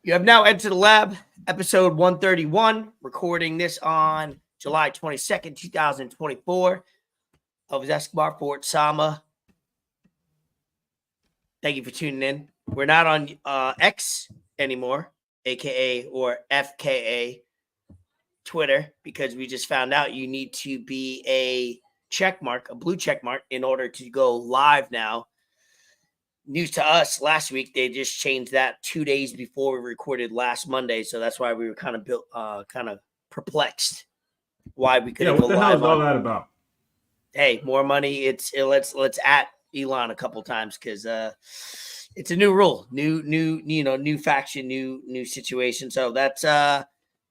You have now entered the lab, episode 131, recording this on July 22nd, 2024. Elvis Escobar, Fort Sama. Thank you for tuning in. We're not on X anymore, aka or FKA Twitter, because we just found out you need to be a check mark, a blue check mark, in order to go live now. News to us last week, they just changed that 2 days before we recorded last Monday, so that's why we were kind of perplexed why we couldn't go live. What the hell is all that about? Hey, more money. Let's at Elon a couple times because it's a new rule, new faction, new situation. So that's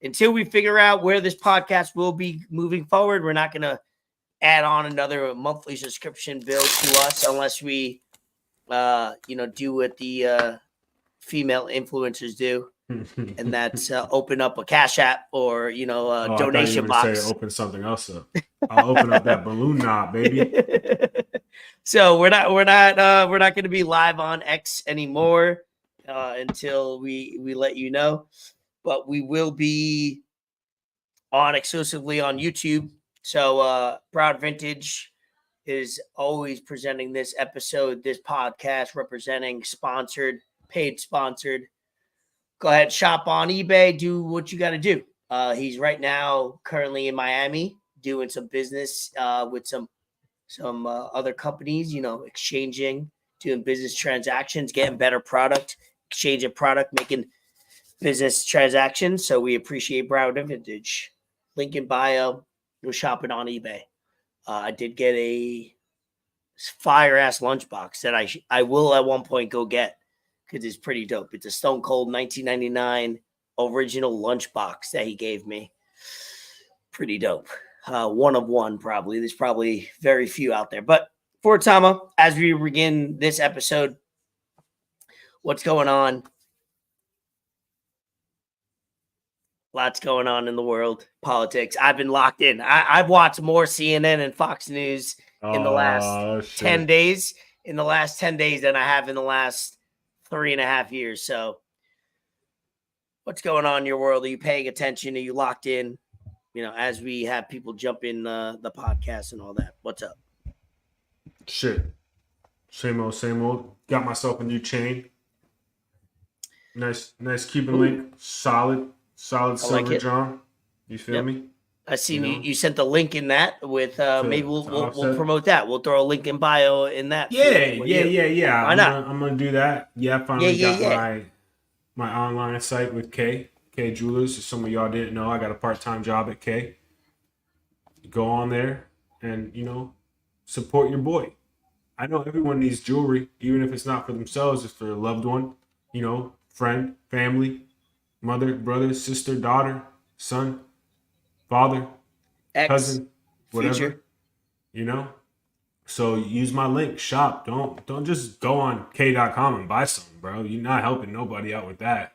until we figure out where this podcast will be moving forward, we're not gonna add on another monthly subscription bill to us unless we do what the female influencers do, and that's open up a Cash App or donation box. Say open something else up. I'll open up that balloon knob, baby. So we're not going to be live on X anymore until we let you know, but we will be on exclusively on YouTube. So Broward Vintage is always presenting this episode, this podcast, representing paid sponsored. Go ahead, shop on eBay, do what you got to do. He's right now currently in Miami doing some business with some other companies, exchanging, doing business transactions, getting better product, exchanging product, making business transactions. So we appreciate Broward Vintage. Link in bio. Go shopping on eBay. I did get a fire-ass lunchbox that I will at one point go get because it's pretty dope. It's a Stone Cold 1999 original lunchbox that he gave me. Pretty dope. One of one, probably. There's probably very few out there. But for Tama, as we begin this episode, what's going on? Lots going on in the world, politics. I've been locked in. I've watched more CNN and Fox News in the last 10 days, than I have in the last 3.5 years. So what's going on in your world? Are you paying attention? Are you locked in? As we have people jump in the podcast and all that. What's up? Shit. Same old. Got myself a new chain. Nice Cuban link. Solid silver John. You feel me? I seen you sent the link in that with maybe we'll promote that. We'll throw a link in bio in that. Yeah. Why not? I'm gonna do that. Yeah, I finally got my online site with K Jewelers. If some of y'all didn't know, I got a part-time job at K. Go on there and support your boy. I know everyone needs jewelry, even if it's not for themselves, it's for a loved one, friend, family, mother, brother, sister, daughter, son, father, cousin, whatever. Future. So use my link, shop. Don't just go on K.com and buy something, bro. You're not helping nobody out with that.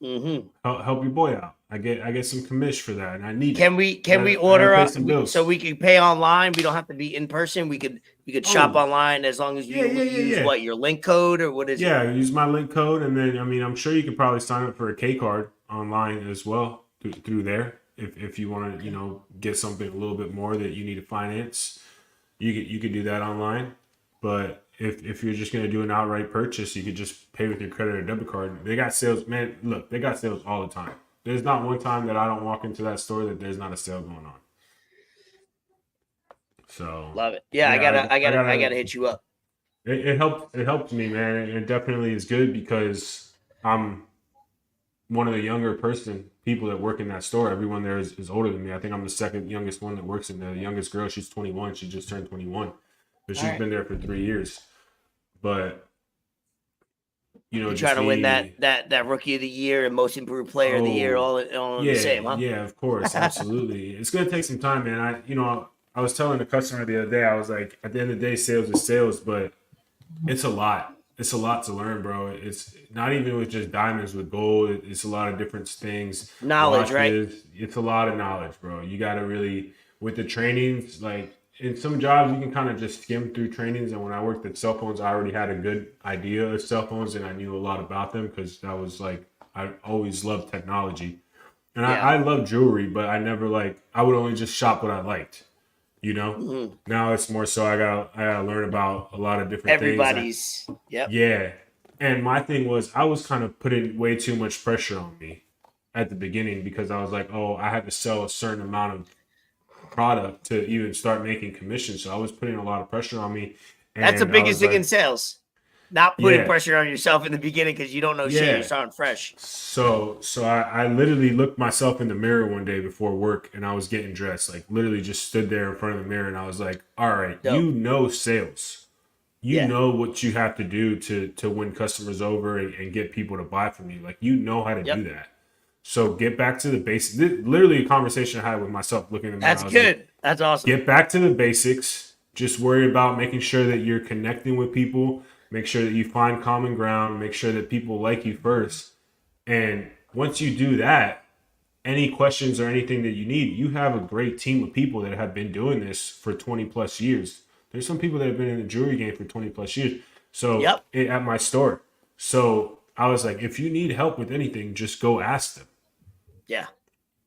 Mm-hmm. Help your boy out. I get some commish for that, and I need. Can we order so we can pay online? We don't have to be in person. We could shop online as long as you use what, your link code or what is it? Yeah, use my link code, and then I'm sure you could probably sign up for a K card online as well through there if you want to get something a little bit more that you need to finance. You could do that online, but if you're just going to do an outright purchase, you could just pay with your credit or debit card. They got sales, man. Look, they got sales all the time. There's not one time that I don't walk into that store that there's not a sale going on. So love it. Yeah, I gotta hit you up. It helped me, man. It definitely is good because I'm one of the younger people that work in that store. Everyone there is older than me. I think I'm the second youngest one that works in there. The youngest girl, she's 21. She just turned 21. But she's been there for 3 years. But you're trying to win that rookie of the year and most improved player of the year all in the same, huh? Yeah, of course, absolutely. It's gonna take some time, man. I was telling the customer the other day, I was like, at the end of the day, sales is sales, but it's a lot. It's a lot to learn, bro. It's not even with just diamonds, with gold. It's a lot of different things. Knowledge, right? It's a lot of knowledge, bro. You got to really, with the trainings, like in some jobs, you can kind of just skim through trainings. And when I worked at cell phones, I already had a good idea of cell phones and I knew a lot about them because that was like I always loved technology. And Yeah. I love jewelry, but I never I would only just shop what I liked, you know? Mm-hmm. Now it's more so I gotta learn about a lot of different things. Everybody's. Yep. Yeah. And my thing was I was kind of putting way too much pressure on me at the beginning because I was like, oh, I had to sell a certain amount of product to even start making commission. So I was putting a lot of pressure on me. That's the And I biggest was thing in like, sales. Not putting yeah, pressure on yourself in the beginning because you don't know shit. You're yeah. starting fresh. So I literally looked myself in the mirror one day before work and I was getting dressed. Like literally just stood there in front of the mirror and I was like, all right, Dope. you know sales. You Yeah. know what you have to do to win customers over and get people to buy from you. Like you know how to Yep. do that. So get back to the basics. Literally a conversation I had with myself looking in the mirror. That's I was good. like, That's awesome. get back to the basics. Just worry about making sure that you're connecting with people. Make sure that you find common ground. Make sure that people like you first. And once you do that, any questions or anything that you need, you have a great team of people that have been doing this for 20 plus years. There's some people that have been in the jewelry game for 20 plus years. So Yep. at my store. So I was like, if you need help with anything, just go ask them. Yeah.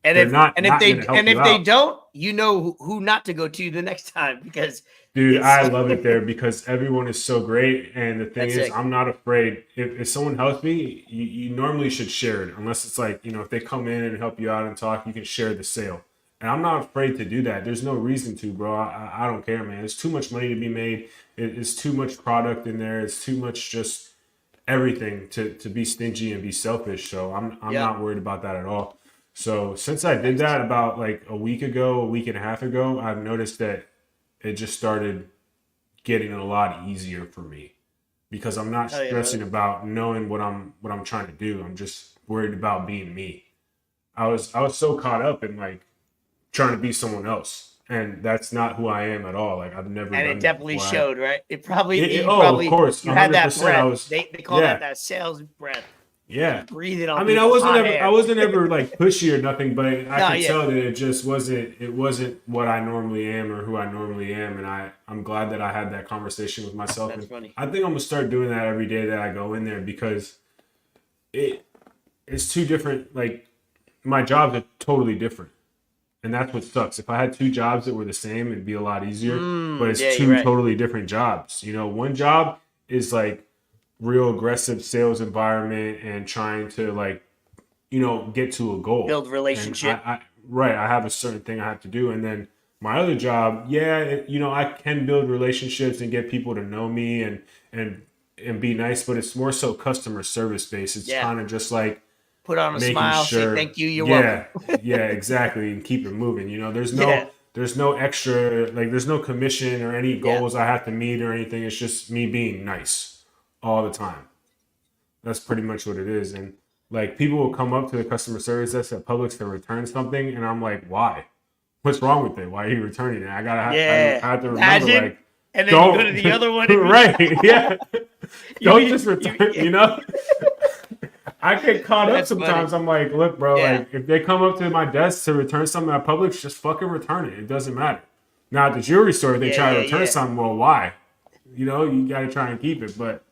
And They're if not they going to help you they out. don't, you know who not to go to the next time because Dude, it's I love it there because everyone is so great. And the thing that's is, sick. I'm not afraid. If someone helps me, you normally should share it. Unless it's like, if they come in and help you out and talk, you can share the sale. And I'm not afraid to do that. There's no reason to, bro. I don't care, man. It's too much money to be made. It's too much product in there. It's too much just everything to be stingy and be selfish. So I'm Yep. not worried about that at all. So since I did that about like a week and a half ago, I've noticed that it just started getting a lot easier for me because I'm not Oh, yeah, stressing brother. about knowing what I'm trying to do. I'm just worried about being me. I was so caught up in like trying to be someone else, and that's not who I am at all. Like I've never And done it that definitely before. showed, right? It probably Of course, you had that 100%. I breath. was, They call yeah, that sales breath. yeah. You breathing I on mean, people's hot I hair. wasn't ever like pushy or nothing, but I No, could yeah. tell that it just wasn't. It wasn't what I normally am or who I normally am, and I'm glad that I had that conversation with myself. That's And funny. I think I'm gonna start doing that every day that I go in there because it's two different. Like my jobs are totally different, and that's what sucks. If I had two jobs that were the same, it'd be a lot easier. But it's Yeah, you're two right. totally different jobs. One job is like real aggressive sales environment and trying to like get to a goal. Build And relationship. I have a certain thing I have to do. And then my other job, yeah, I can build relationships and get people to know me and be nice, but it's more so customer service based. It's Yeah. kind of just like Put on a making smile, say sure, thank you, you're yeah, welcome. yeah, exactly, and keep it moving. Yeah. There's no extra, like there's no commission or any Yeah. goals I have to meet or anything. It's just me being nice all the time. That's pretty much what it is. And like people will come up to the customer service desk at Publix to return something, and I'm like, why? What's wrong with it? Why are you returning it? Yeah. I have to remember, Imagine. like, And then you go to don't the other one and right, yeah. Don't be- just return. I get caught up That's sometimes. funny. I'm like, look, bro, Yeah. like if they come up to my desk to return something at Publix, just fucking return it. It doesn't matter. Now at the jewelry store, if they try to return something, well, why? You got to try and keep it, but.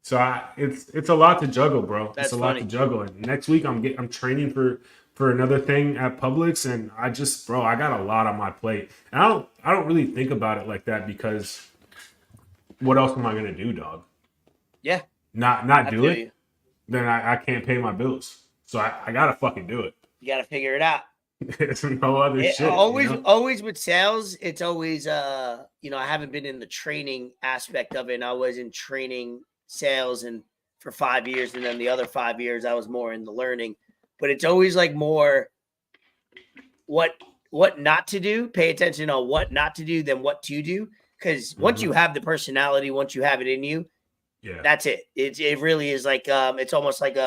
So it's a lot to juggle, bro. That's it's a lot funny. to juggle. And next week I'm training for another thing at Publix, and I got a lot on my plate. And I don't really think about it like that because what else am I gonna do, dog? Yeah. Not do feel it? you. Then I can't pay my bills. So I gotta fucking do it. You got to figure it out. It's no other shit. Always with sales, it's always I haven't been in the training aspect of it. And I was in training sales and for 5 years, and then the other 5 years I was more in the learning. But it's always like more what not to do. Pay attention on what not to do than what to do. Because once you have the personality, once you have it in you, yeah, that's it. It really is like it's almost like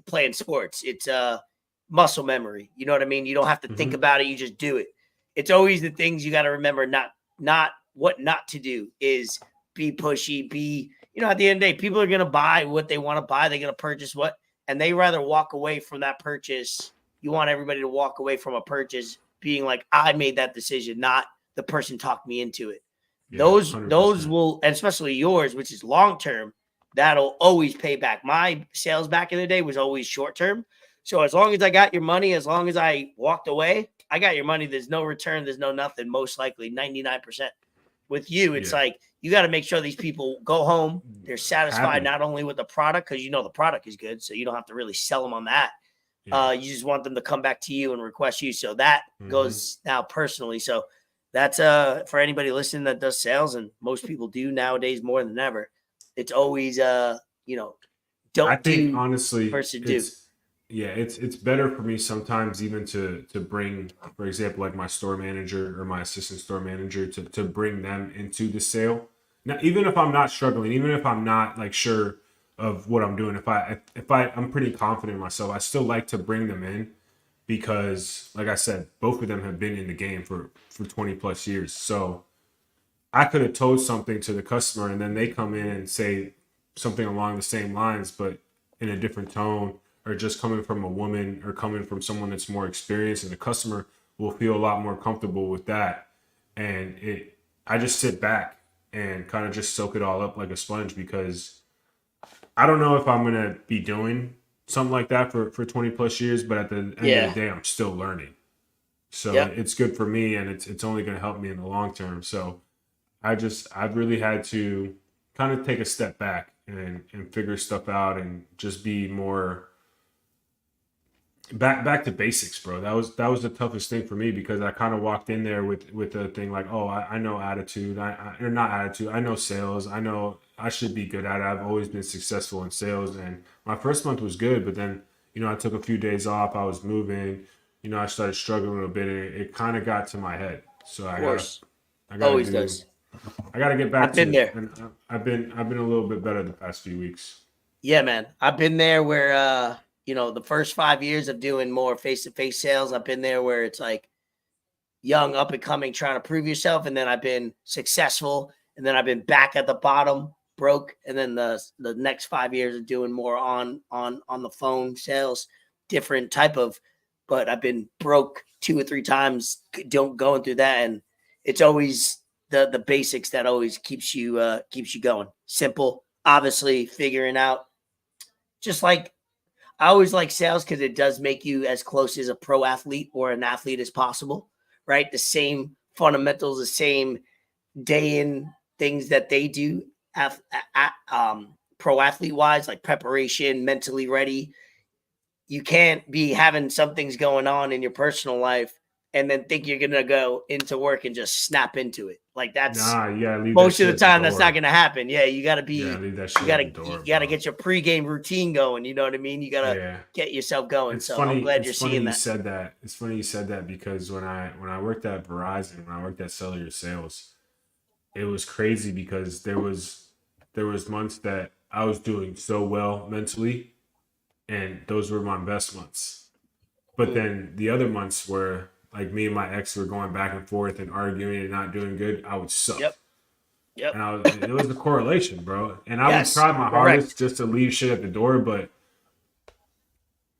playing sports. It's muscle memory. You know what I mean? You don't have to think about it. You just do it. It's always the things you got to remember. Not what not to do is be pushy. At the end of the day, people are gonna buy what they want to buy. They're gonna purchase what, and they rather walk away from that purchase. You want everybody to walk away from a purchase being like, I made that decision, not the person talked me into it. yeah, Those 100%. will, and especially yours, which is long term. that'll always pay back. My sales back in the day was always short term. So as long as I got your money, as long as I walked away, I got your money. There's no return. There's no nothing. Most likely 99%. With you, it's like you got to make sure these people go home. They're satisfied not only with the product, because the product is good, so you don't have to really sell them on that. You just want them to come back to you and request you. So that goes now personally. So that's for anybody listening that does sales, and most people do nowadays more than ever. It's always honestly versus do. Yeah, it's better for me sometimes even to bring, for example, like my store manager or my assistant store manager to bring them into the sale. Now, even if I'm not struggling, even if I'm not like sure of what I'm doing, if I'm pretty confident in myself, I still like to bring them in because, like I said, both of them have been in the game for 20 plus years. So I could have told something to the customer and then they come in and say something along the same lines, but in a different tone, or just coming from a woman or coming from someone that's more experienced, and the customer will feel a lot more comfortable with that. And I just sit back and kind of just soak it all up like a sponge, because I don't know if I'm going to be doing something like that for 20 plus years, but at the end of the day, I'm still learning. So it's good for me, and it's only going to help me in the long term. So I've really had to kind of take a step back and figure stuff out and just be more back to basics, bro. That was the toughest thing for me, because I kind of walked in there with a thing like, oh, I know attitude, or not attitude, I know sales, I know I should be good at it. I've always been successful in sales, and my first month was good, but then I took a few days off. I was moving, I started struggling a little bit, and it kind of got to my head. So I gotta get back to it. And I've been a little bit better the past few weeks. Yeah, man, I've been there where the first 5 years of doing more face-to-face sales, I've been there where it's like young, up and coming, trying to prove yourself. And then I've been successful. And then I've been back at the bottom, broke. And then the next 5 years of doing more on the phone sales, different type of, but I've been broke 2 or 3 times going through that. And it's always the basics that always keeps you going. Simple, obviously figuring out, just like, I always like sales because it does make you as close as a pro athlete or an athlete as possible, right? The same fundamentals, the same day in things that they do pro athlete wise, like preparation, mentally ready. You can't be having some things going on in your personal life and then think you're going to go into work and just snap into it. Like that's most of the time that's not going to happen. Yeah. You got to be, you got to get your pregame routine going. You know what I mean? You got to get yourself going. It's so funny, I'm glad you're seeing that. It's funny you said that, because when I worked at Verizon, when I worked at cellular sales, it was crazy because there was months that I was doing so well mentally, and those were my best months. But then the other months where like me and my ex were going back and forth and arguing and not doing good, I would suck. Yep. And it was a correlation, bro. And I would try my hardest just to leave shit at the door, but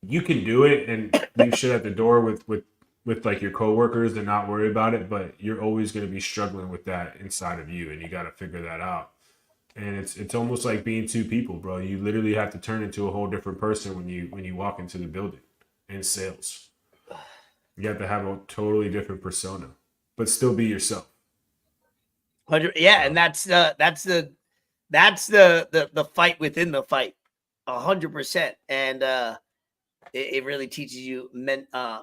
you can do it and leave shit at the door with like your coworkers and not worry about it, but you're always going to be struggling with that inside of you, and you got to figure that out. And it's almost like being two people, bro. You literally have to turn into a whole different person when you walk into the building in sales. You have to have a totally different persona, but still be yourself. Yeah, and that's the fight within the fight, 100%. And it really teaches you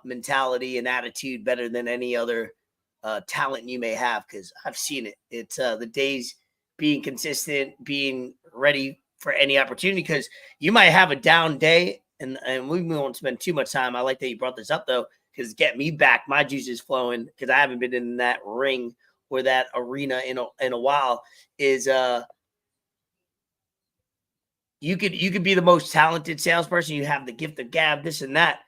mentality and attitude better than any other talent you may have, because I've seen it. It's the days being consistent, being ready for any opportunity, because you might have a down day, and we won't spend too much time. I like that you brought this up, though, because get me back, my juice is flowing, because I haven't been in that ring or that arena in a while. Is you could be the most talented salesperson, you have the gift of gab, this and that,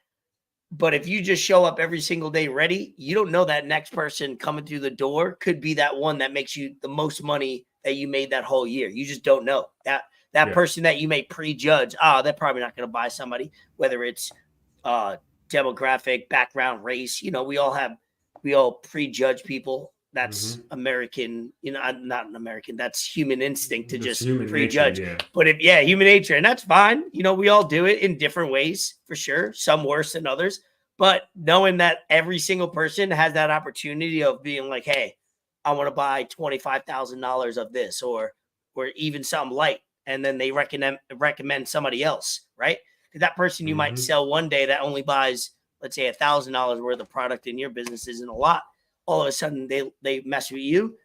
but if you just show up every single day ready, you don't know that next person coming through the door could be that one that makes you the most money that you made that whole year. You just don't know that person that you may prejudge. They're probably not going to buy somebody, whether it's demographic, background, race. We all prejudge people that's American, not an American. That's human instinct to just prejudge. Nature, yeah. But human nature, and that's fine. We all do it in different ways for sure. Some worse than others. But knowing that every single person has that opportunity of being like, hey, I want to buy $25,000 of this, or even something light, and then they recommend somebody else, right? Because that person you might sell one day that only buys, let's say, $1,000 worth of product in your business isn't a lot. All of a sudden they mess with you.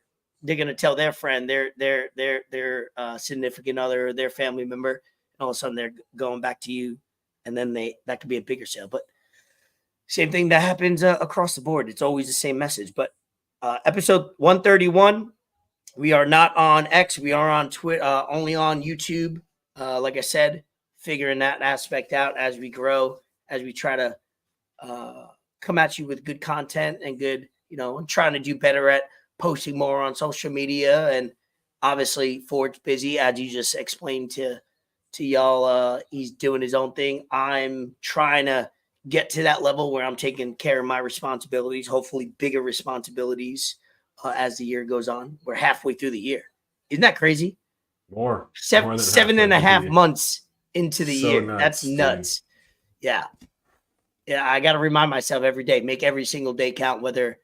They're gonna tell their friend, their significant other, or their family member, and all of a sudden they're going back to you, and then that could be a bigger sale. But same thing that happens across the board. It's always the same message. But episode 131, we are not on X. We are on Twitter, only on YouTube. Like I said, figuring that aspect out as we grow, as we try to come at you with good content and good, and trying to do better at posting more on social media. And obviously Ford's busy, as you just explained to y'all. He's doing his own thing. I'm trying to get to that level where I'm taking care of my responsibilities, hopefully bigger responsibilities as the year goes on. We're halfway through the year. Isn't that crazy? More. Seven and a half months into the year. Nuts, that's nuts. Dude. Yeah. I got to remind myself every day, make every single day count, whether,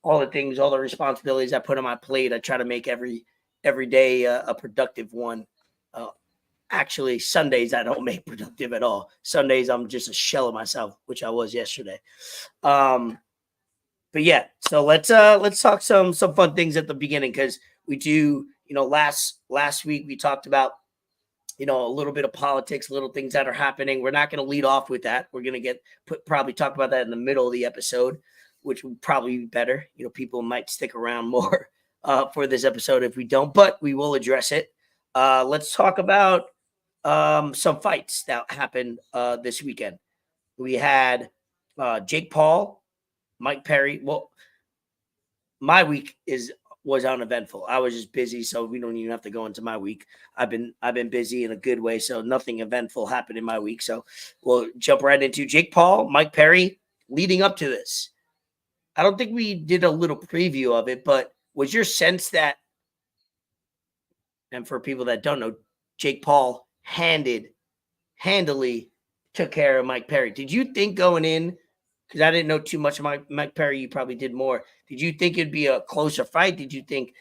all the things, all the responsibilities I put on my plate. I try to make every day a productive one. Actually, Sundays I don't make productive at all. Sundays I'm just a shell of myself, which I was yesterday. But yeah, so let's talk some fun things at the beginning, because we do, last week we talked about, a little bit of politics, little things that are happening. We're not going to lead off with that. We're going to probably talk about that in the middle of the episode, which would probably be better. People might stick around more for this episode if we don't, but we will address it. Let's talk about some fights that happened this weekend. We had Jake Paul, Mike Perry. Well, my week was uneventful. I was just busy, so we don't even have to go into my week. I've been busy in a good way, so nothing eventful happened in my week. So we'll jump right into Jake Paul, Mike Perry. Leading up to this, I don't think we did a little preview of it, but was your sense that, and for people that don't know, Jake Paul handily took care of Mike Perry? Did you think going in, because I didn't know too much about Mike Perry, you probably did more, did you think it'd be a closer fight? Did you think,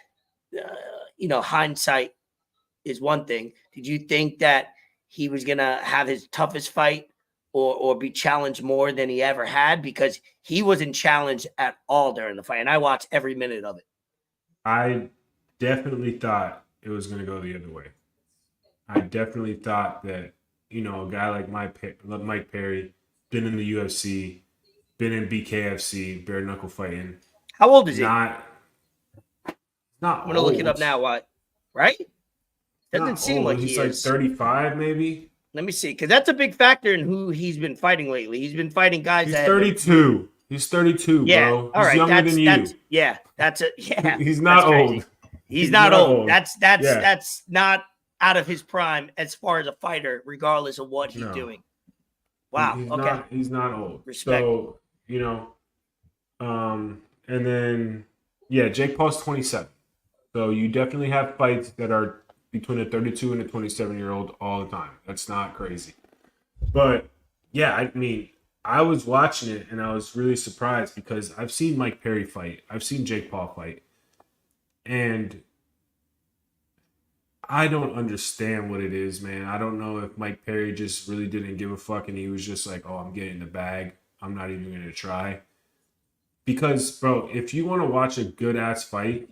hindsight is one thing. Did you think that he was going to have his toughest fight or be challenged more than he ever had? Because he wasn't challenged at all during the fight, and I watched every minute of it. I definitely thought it was going to go the other way. I definitely thought that, a guy like Mike Perry, been in the UFC, been in BKFC, bare knuckle fighting. How old is he? Not I'm going to look it up now. What? Right? Doesn't seem old. like he's he like is. 35 maybe. Let me see, because that's a big factor in who he's been fighting lately. He's been fighting guys. He's 32. He's 32, yeah, bro. All right. He's younger than you. That's it. Yeah. He's not old. He's not old. That's not out of his prime as far as a fighter, regardless of what he's doing. Wow. He's not old. Respect. So, and then, Jake Paul's 27. So you definitely have fights that are between a 32 and a 27-year-old all the time. That's not crazy. But, I was watching it and I was really surprised because I've seen Mike Perry fight. I've seen Jake Paul fight. And I don't understand what it is, man. I don't know if Mike Perry just really didn't give a fuck and he was just like, oh, I'm getting the bag. I'm not even going to try. Because, bro, if you want to watch a good-ass fight,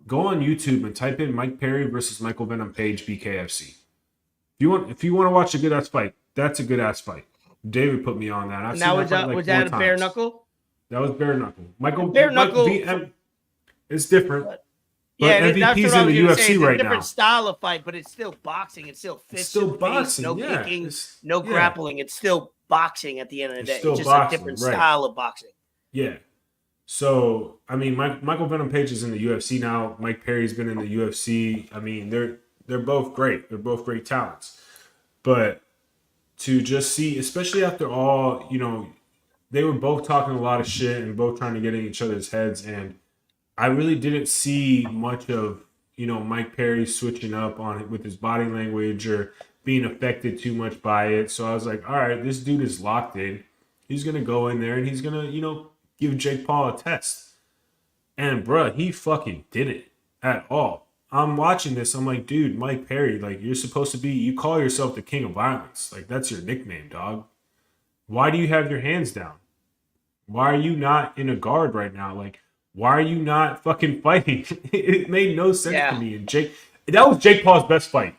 go on YouTube and type in Mike Perry versus Michael Venom Page BKFC. If you want to watch a good-ass fight, that's a good-ass fight. David put me on that. Was that a bare knuckle? That was bare knuckle. Bare knuckle. It's different. Yeah, MVP's in the UFC right now. Different style of fight, but it's still boxing. It's still fists. It's still boxing. No kicking, no grappling. It's still boxing at the end of the day. It's just boxing, a different style of boxing. Yeah. So, Michael Venom Page is in the UFC now. Mike Perry's been in the UFC. They're both great. They're both great talents. But to just see, especially after all, they were both talking a lot of shit and both trying to get in each other's heads. And I really didn't see much of, Mike Perry switching up on it with his body language or being affected too much by it. So I was like, all right, this dude is locked in. He's going to go in there and he's going to, give Jake Paul a test. And, bruh, he fucking didn't at all. I'm watching this. I'm like, dude, Mike Perry, like, you're supposed to be, you call yourself the king of violence. Like, that's your nickname, dog. Why do you have your hands down? Why are you not in a guard right now? Like, why are you not fucking fighting? It made no sense to me. And that was Jake Paul's best fight.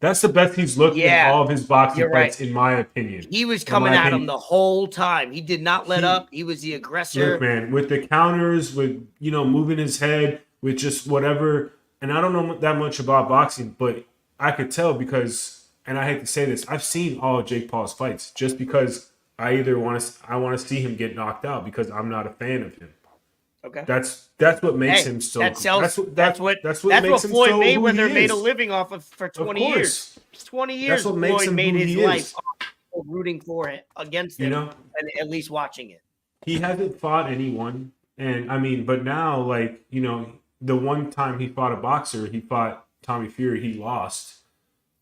That's the best he's looked in all of his boxing fights, in my opinion. He was coming at him the whole time. He did not let up. He was the aggressor. Look, man, with the counters, with, moving his head, with just whatever. And I don't know that much about boxing, but I could tell because, and I hate to say this, I've seen all of Jake Paul's fights just because I either want to see him get knocked out because I'm not a fan of him. Okay, that's what makes him so. That's what Floyd Mayweather made a living off of for 20 years. 20 years, that's what makes Floyd him made his life rooting for it against him, and at least watching it. He hasn't fought anyone, and I mean, but now, like, the one time he fought a boxer, he fought Tommy Fury, he lost.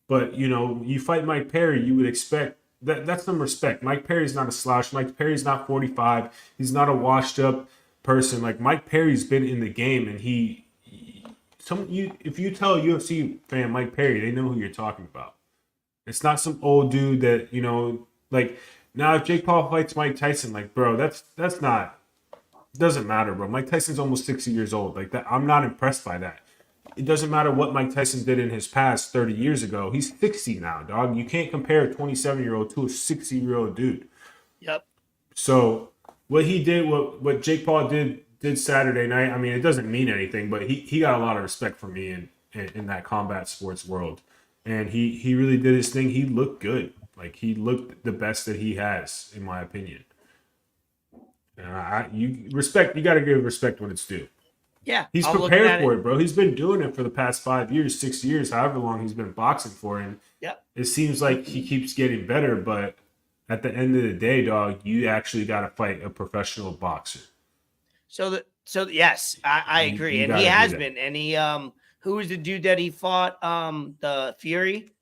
But you fight Mike Perry, you would expect that's some respect. Mike Perry's not a slouch. Mike Perry's not 45. He's not a washed up person. Like, Mike Perry's been in the game, and if you tell a UFC fan Mike Perry, they know who you're talking about. It's not some old dude that, like, now if Jake Paul fights Mike Tyson, like, bro, that's not, doesn't matter, bro. Mike Tyson's almost 60 years old. Like, that, I'm not impressed by that. It doesn't matter what Mike Tyson did in his past 30 years ago. He's 60 now, dog. You can't compare a 27-year-old to a 60-year-old dude. Yep. So what he did, what Jake Paul did Saturday night, I mean, it doesn't mean anything, but he got a lot of respect from me in that combat sports world. And he really did his thing. He looked good. Like, he looked the best that he has, in my opinion. You got to give respect when it's due. Yeah. He's prepared for it, bro. He's been doing it for the past 5 years, 6 years, however long he's been boxing for. And it seems like he keeps getting better, but at the end of the day, dog, you actually got to fight a professional boxer. So yes, I agree. And he has been. And he, who was the dude that he fought? The Fury?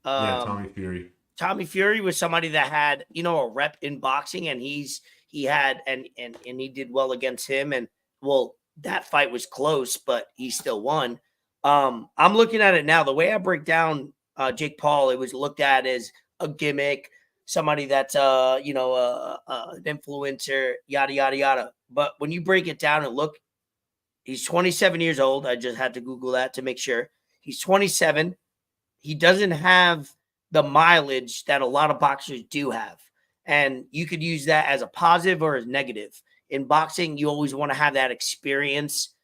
Tommy Fury. Tommy Fury was somebody that had, a rep in boxing, and he did well against him. And that fight was close, but he still won. I'm looking at it now. The way I break down Jake Paul, it was looked at as a gimmick, somebody that's an influencer, yada yada yada. But when you break it down and look, he's 27 years old. I just had to Google that to make sure. He's 27. He doesn't have the mileage that a lot of boxers do have, and you could use that as a positive or as negative. In boxing, you always want to have that experience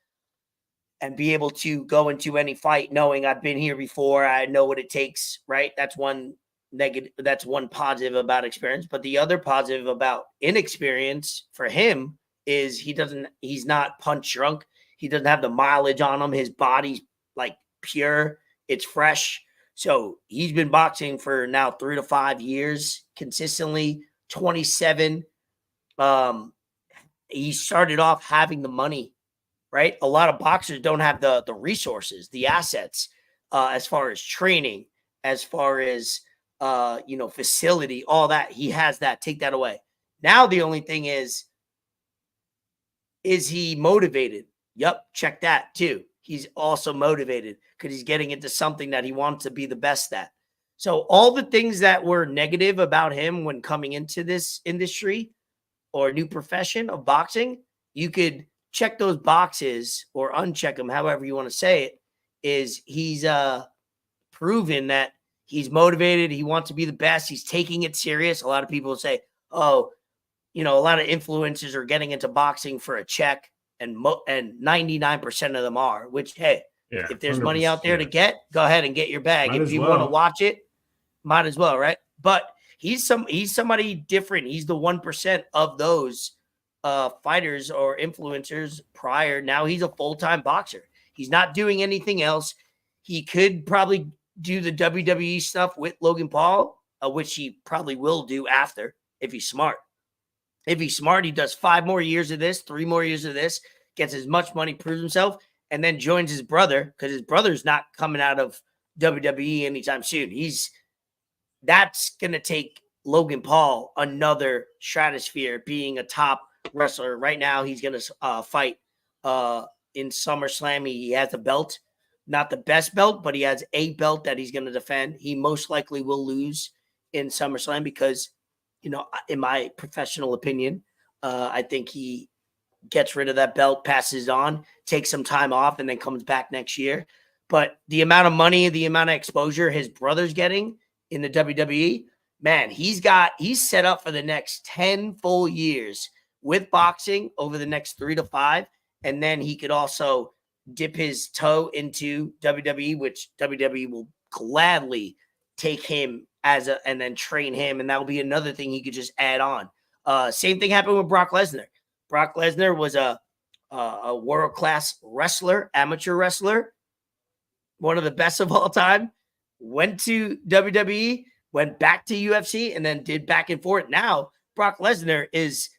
and be able to go into any fight knowing I've been here before. I know what it takes, right? That's one negative. That's one positive about experience. But the other positive about inexperience for him is he's not punch drunk. He doesn't have the mileage on him. His body's like pure. It's fresh. So he's been boxing for now 3 to 5 years consistently, 27. He started off having the money, right? A lot of boxers don't have the resources, the assets, as far as training, as far as, facility, all that. He has that. Take that away. Now, the only thing is he motivated? Yep. Check that too. He's also motivated because he's getting into something that he wants to be the best at. So all the things that were negative about him when coming into this industry or new profession of boxing, you could check those boxes or uncheck them, however you want to say it, is he's proven that he's motivated. He wants to be the best. He's taking it serious. A lot of people say, a lot of influencers are getting into boxing for a check, and 99% of them are, which, hey, if there's money out there to get, go ahead and get your bag. If you want to watch it, might as well, right? But he's somebody different. He's the 1% of those fighters or influencers prior. Now he's a full-time boxer. He's not doing anything else. He could probably do the WWE stuff with Logan Paul, which he probably will do after if he's smart. If he's smart, he does 5 more years of this, 3 more years of this. gets as much money, proves himself, and then joins his brother, because his brother's not coming out of WWE anytime soon. That's going to take Logan Paul another stratosphere, being a top wrestler. Right now, he's going to fight in SummerSlam. He has a belt, not the best belt, but he has a belt that he's going to defend. He most likely will lose in SummerSlam because, in my professional opinion, I think he gets rid of that belt, passes on, takes some time off, and then comes back next year. But the amount of money, the amount of exposure his brother's getting in the WWE, man, he's set up for the next 10 full years with boxing over the next 3 to 5. And then he could also dip his toe into WWE, which WWE will gladly take him and then train him. And that'll be another thing he could just add on. Same thing happened with Brock Lesnar. Brock Lesnar was a world-class wrestler, amateur wrestler, one of the best of all time, went to WWE, went back to UFC, and then did back and forth. Now, Brock Lesnar is,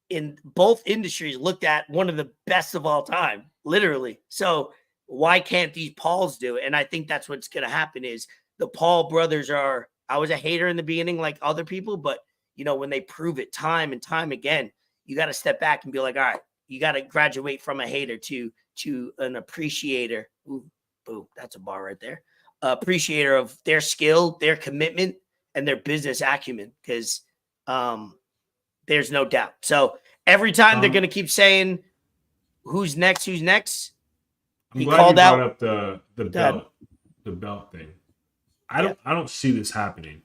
in both industries, looked at one of the best of all time, literally. So why can't these Pauls do it? And I think that's what's going to happen is the Paul brothers I was a hater in the beginning like other people, but, when they prove it time and time again, you got to step back and be like, all right, you got to graduate from a hater to an appreciator. Ooh, that's a bar right there. Appreciator of their skill, their commitment, and their business acumen, because there's no doubt. So every time they're going to keep saying, who's next? I'm glad you brought up the belt thing. I don't see this happening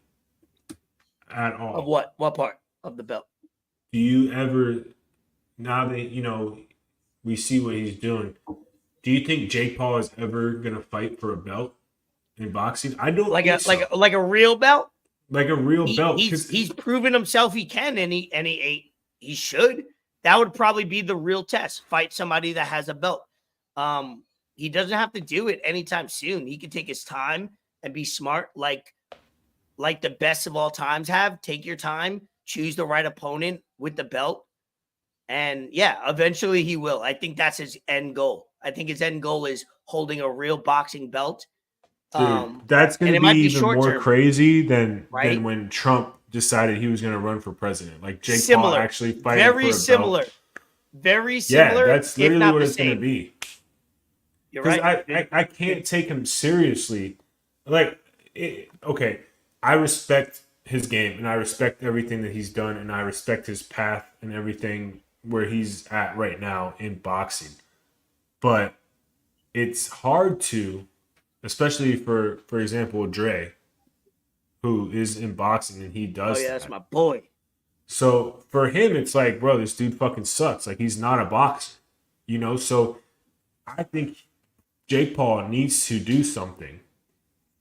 at all. Of what? What part of the belt? Do you ever, now that, we see what he's doing, do you think Jake Paul is ever going to fight for a belt in boxing? I don't think so. Like a real belt? Like a real belt. He's proven himself he can, and he should. That would probably be the real test. Fight somebody that has a belt. He doesn't have to do it anytime soon. He can take his time and be smart, like the best of all times have. Take your time, choose the right opponent with the belt. And yeah, eventually he will. I think that's his end goal. I think his end goal is holding a real boxing belt. Dude, that's going to be even more crazy than when Trump decided he was going to run for president. Like Jake Paul actually fighting for a belt. Very similar. Yeah, that's literally what it's going to be. You're right. I can't take him seriously. Okay, I respect his game and I respect everything that he's done and I respect his path and everything where he's at right now in boxing. But it's hard to, especially for example, Dre, who is in boxing and he does that's my boy. So for him, it's like, bro, this dude fucking sucks. Like, he's not a boxer, So I think Jake Paul needs to do something.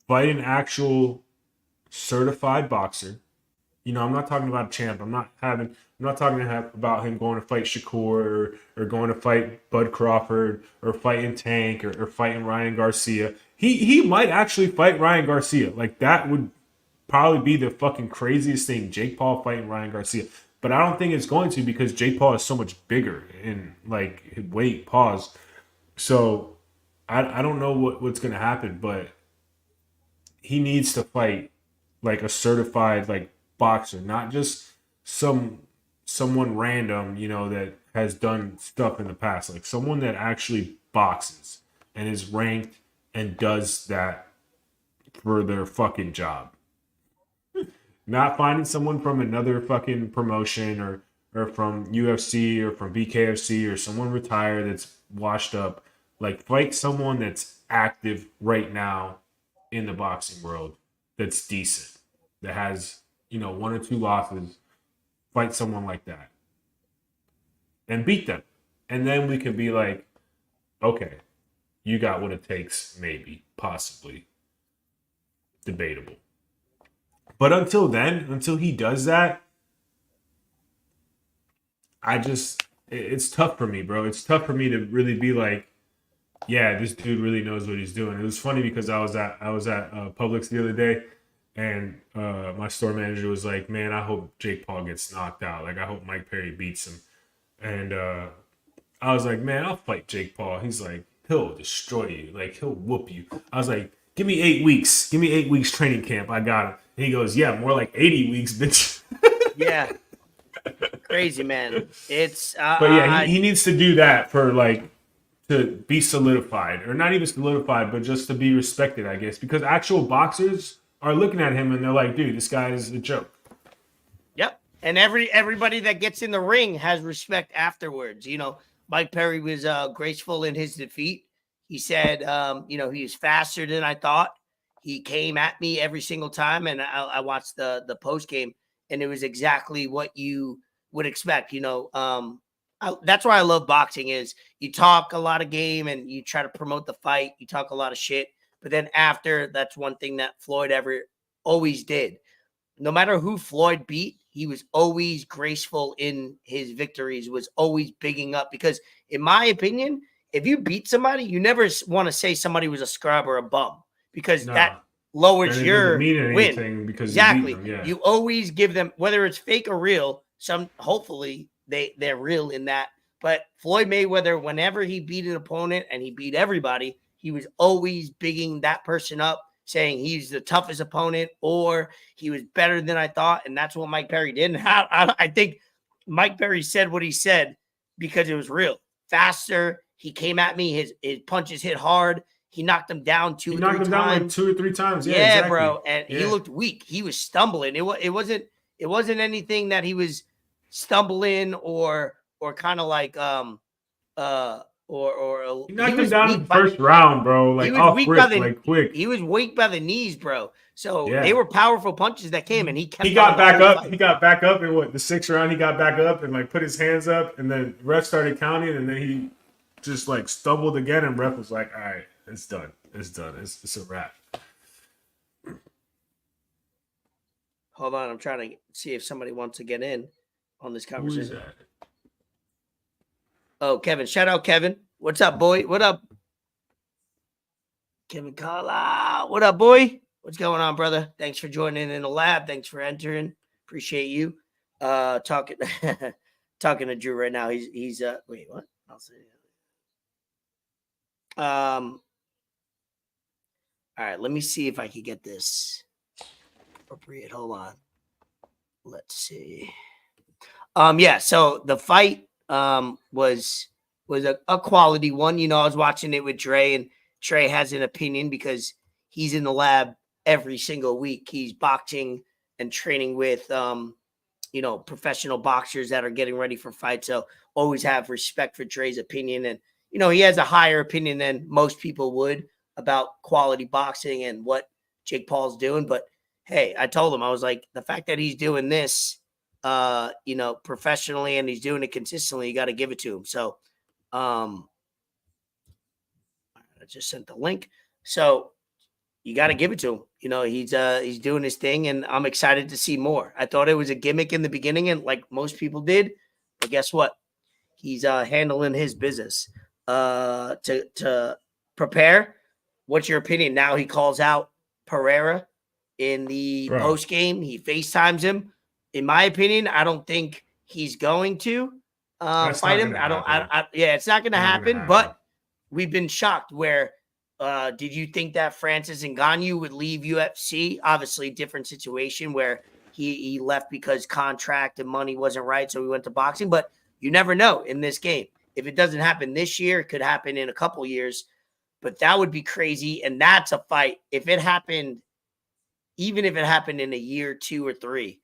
Fight an actual certified boxer. I'm not talking about a champ. I'm not talking about him going to fight Shakur or going to fight Bud Crawford or fighting Tank or fighting Ryan Garcia. He might actually fight Ryan Garcia. Like, that would probably be the fucking craziest thing. Jake Paul fighting Ryan Garcia. But I don't think it's going to, because Jake Paul is so much bigger in weight. So I don't know what's going to happen, but he needs to fight like a certified boxer, not just someone random, that has done stuff in the past, like someone that actually boxes and is ranked and does that for their fucking job. Not finding someone from another fucking promotion or from UFC or from BKFC or someone retired that's washed up. Fight someone that's active right now in the boxing world that's decent, that has, 1 or 2 losses. Fight someone like that and beat them. And then we could be like, okay, you got what it takes, maybe, possibly. Debatable. But until then, until he does that, it's tough for me, bro. It's tough for me to really be like, yeah, this dude really knows what he's doing. It was funny because I was at Publix the other day, and my store manager was like, man, I hope Jake Paul gets knocked out. I hope Mike Perry beats him. And I was like, man, I'll fight Jake Paul. He's like, he'll destroy you. Like, he'll whoop you. I was like, give me 8 weeks. Give me 8 weeks training camp. I got him. And he goes, yeah, more like 80 weeks, bitch. Yeah. Crazy, man. It's but yeah, he needs to do that for like to be solidified, or not even solidified, but just to be respected, I guess, because actual boxers are looking at him and they're like, dude, this guy is a joke. Yep. And everybody that gets in the ring has respect afterwards. You know, Mike Perry was graceful in his defeat. He said, you know, he was faster than I thought. He came at me every single time, and I watched the post game, and it was exactly what you would expect. You know, that's why I love boxing is you talk a lot of game and you try to promote the fight. You talk a lot of shit, but then after, that's one thing that Floyd always did. No matter who Floyd beat, he was always graceful in his victories, was always bigging up. Because in my opinion, if you beat somebody, you never want to say somebody was a scrub or a bum, because that lowers your win. Because exactly. You beat them, yeah. You always give them, whether it's fake or real, hopefully they're real in that. But Floyd Mayweather, whenever he beat an opponent and he beat everybody, he was always bigging that person up, saying he's the toughest opponent or he was better than I thought. And that's what Mike Perry did. And I think Mike Perry said what he said because it was real. Faster. He came at me. His punches hit hard. He knocked him down two or three times. Down like 2 or 3 times. Yeah, exactly. Bro. And he looked weak. He was stumbling. It wasn't anything that he was stumbling or kind of like or he knocked him down in the first round, bro. Like off rip, quick. He was weak by the knees, bro. So they were powerful punches that came, and he got back up. He got back up in the 6th round. He got back up and like put his hands up, and then ref started counting, and then he just like stumbled again, and ref was like, "All right, it's done. It's done. It's a wrap." Hold on, I'm trying to see if somebody wants to get in on this conversation. Who is that? Oh, Kevin. Shout out, Kevin. What's up, boy? What up? Kevin Carlisle. What up, boy? What's going on, brother? Thanks for joining in the lab. Thanks for entering. Appreciate you. Talking to Drew right now. He's wait, what? I'll say all right, let me see if I can get this appropriate. Hold on. Let's see. Yeah, so the fight was a quality one. You know, I was watching it with Trey, and Trey has an opinion because he's in the lab every single week. He's boxing and training with you know, professional boxers that are getting ready for fights. So always have respect for Trey's opinion, and you know, he has a higher opinion than most people would about quality boxing and what Jake Paul's doing. But hey, I told him, I was like, the fact that he's doing this you know, professionally, and he's doing it consistently, you got to give it to him. So I just sent the link. So you got to give it to him. You know, he's doing his thing, and I'm excited to see more. I thought it was a gimmick in the beginning, and like most people did, but guess what? He's handling his business to prepare. What's your opinion? Now he calls out Pereira in the post game. He FaceTimes him. In my opinion, I don't think he's going to fight him. It's not going to happen. But we've been shocked. Where did you think that Francis Ngannou would leave UFC? Obviously, different situation where he left because contract and money wasn't right, so he went to boxing. But you never know in this game. If it doesn't happen this year, it could happen in a couple years. But that would be crazy, and that's a fight. If it happened, even if it happened in a year, 2 or 3.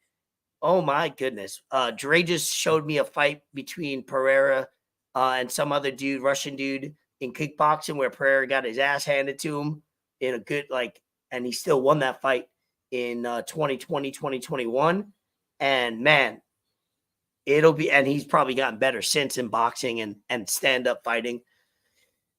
Oh my goodness. Dre just showed me a fight between Pereira and some other dude, Russian dude, in kickboxing, where Pereira got his ass handed to him in a good, and he still won that fight in 2020, 2021. And man, and he's probably gotten better since in boxing and stand-up fighting.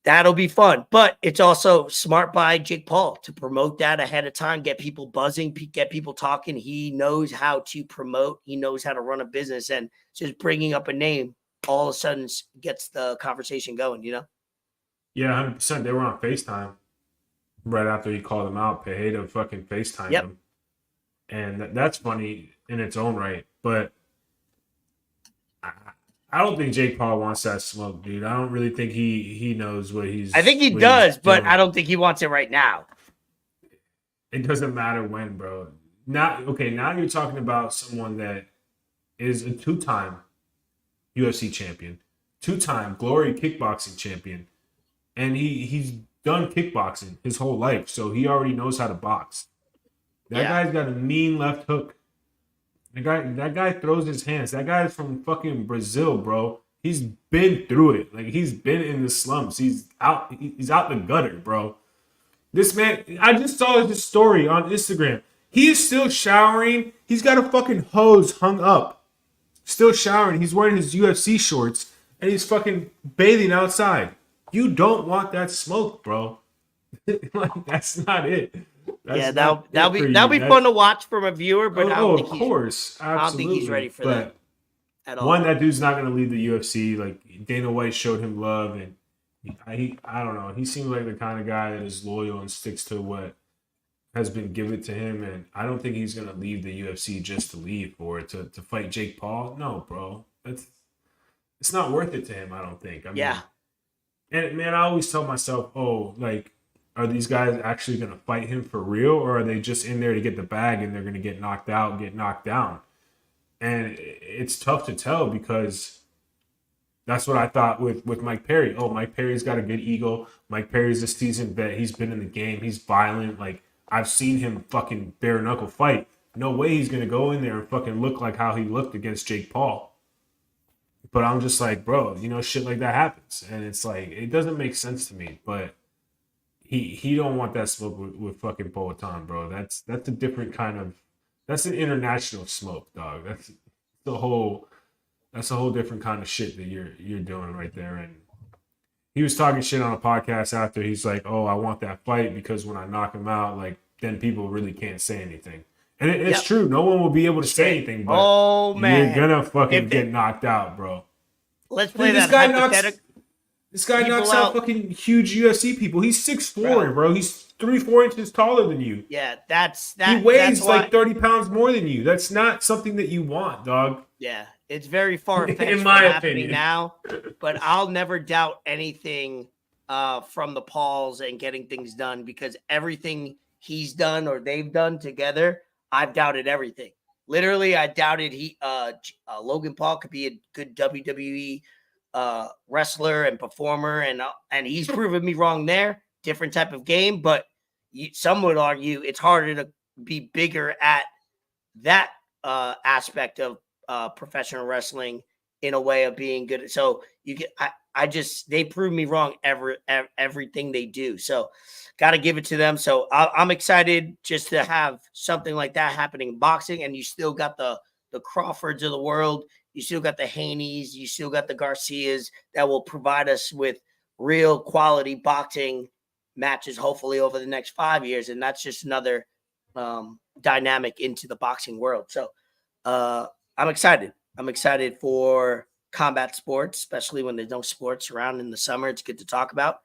That'll be fun. But it's also smart by Jake Paul to promote that ahead of time, get people buzzing, get people talking. He knows how to promote. He knows how to run a business, and just bringing up a name all of a sudden gets the conversation going, you know? Yeah, 100%. They were on FaceTime right after he called him out. Pereira fucking FaceTimed him. And that's funny in its own right. But I don't think Jake Paul wants that smoke, dude. I don't really think he knows what he's. I think he does, but I don't think he wants it right now. It doesn't matter when, bro. Now you're talking about someone that is a 2-time UFC champion, 2-time Glory kickboxing champion, and he's done kickboxing his whole life, so he already knows how to box. That guy's got a mean left hook. That guy throws his hands. That guy's from fucking Brazil, bro. He's been through it. Like, he's been in the slumps. He's out the gutter, bro. This man, I just saw his story on Instagram. He is still showering. He's got a fucking hose hung up. Still showering. He's wearing his UFC shorts and he's fucking bathing outside. You don't want that smoke, bro. Like, that's not it. That'll be fun to watch from a viewer, but I don't think he's ready for that at all. One, that dude's not going to leave the UFC. Like, Dana White showed him love, and I don't know. He seems like the kind of guy that is loyal and sticks to what has been given to him, and I don't think he's going to leave the UFC just to leave or to fight Jake Paul. No, bro. It's not worth it to him, I don't think. I mean, and man, I always tell myself, are these guys actually going to fight him for real, or are they just in there to get the bag and they're going to get knocked out, get knocked down? And it's tough to tell because that's what I thought with Mike Perry. Oh, Mike Perry's got a good ego. Mike Perry's a seasoned vet. He's been in the game. He's violent. Like, I've seen him fucking bare knuckle fight. No way he's going to go in there and fucking look like how he looked against Jake Paul. But I'm just like, bro, shit like that happens. And it's like, it doesn't make sense to me. But he don't want that smoke with fucking Poatan, bro. That's a different kind of, that's an international smoke, dog. That's a whole different kind of shit that you're doing right there. And he was talking shit on a podcast after. He's like, oh, I want that fight because when I knock him out, like, then people really can't say anything. And it's true. No one will be able to say anything, but you're gonna fucking get knocked out, bro. Let's play that hypothetical. This guy knocks out fucking huge UFC people. He's 6'4", bro. He's 3-4 inches taller than you. Yeah, he weighs like 30 pounds more than you. That's not something that you want, dog. Yeah, it's very far-fetched in my opinion now, but I'll never doubt anything from the Pauls and getting things done because everything he's done or they've done together, I've doubted everything. Literally, I doubted Logan Paul could be a good WWE wrestler and performer, and he's proven me wrong there. Different type of game, but some would argue it's harder to be bigger at that aspect of professional wrestling in a way of being good. So they prove me wrong everything they do. So got to give it to them. So I'm excited just to have something like that happening in boxing, and you still got the Crawfords of the world. You still got the Haneys. You still got the Garcias that will provide us with real quality boxing matches, hopefully over the next 5 years. And that's just another dynamic into the boxing world. So I'm excited. I'm excited for combat sports, especially when there's no sports around in the summer. It's good to talk about.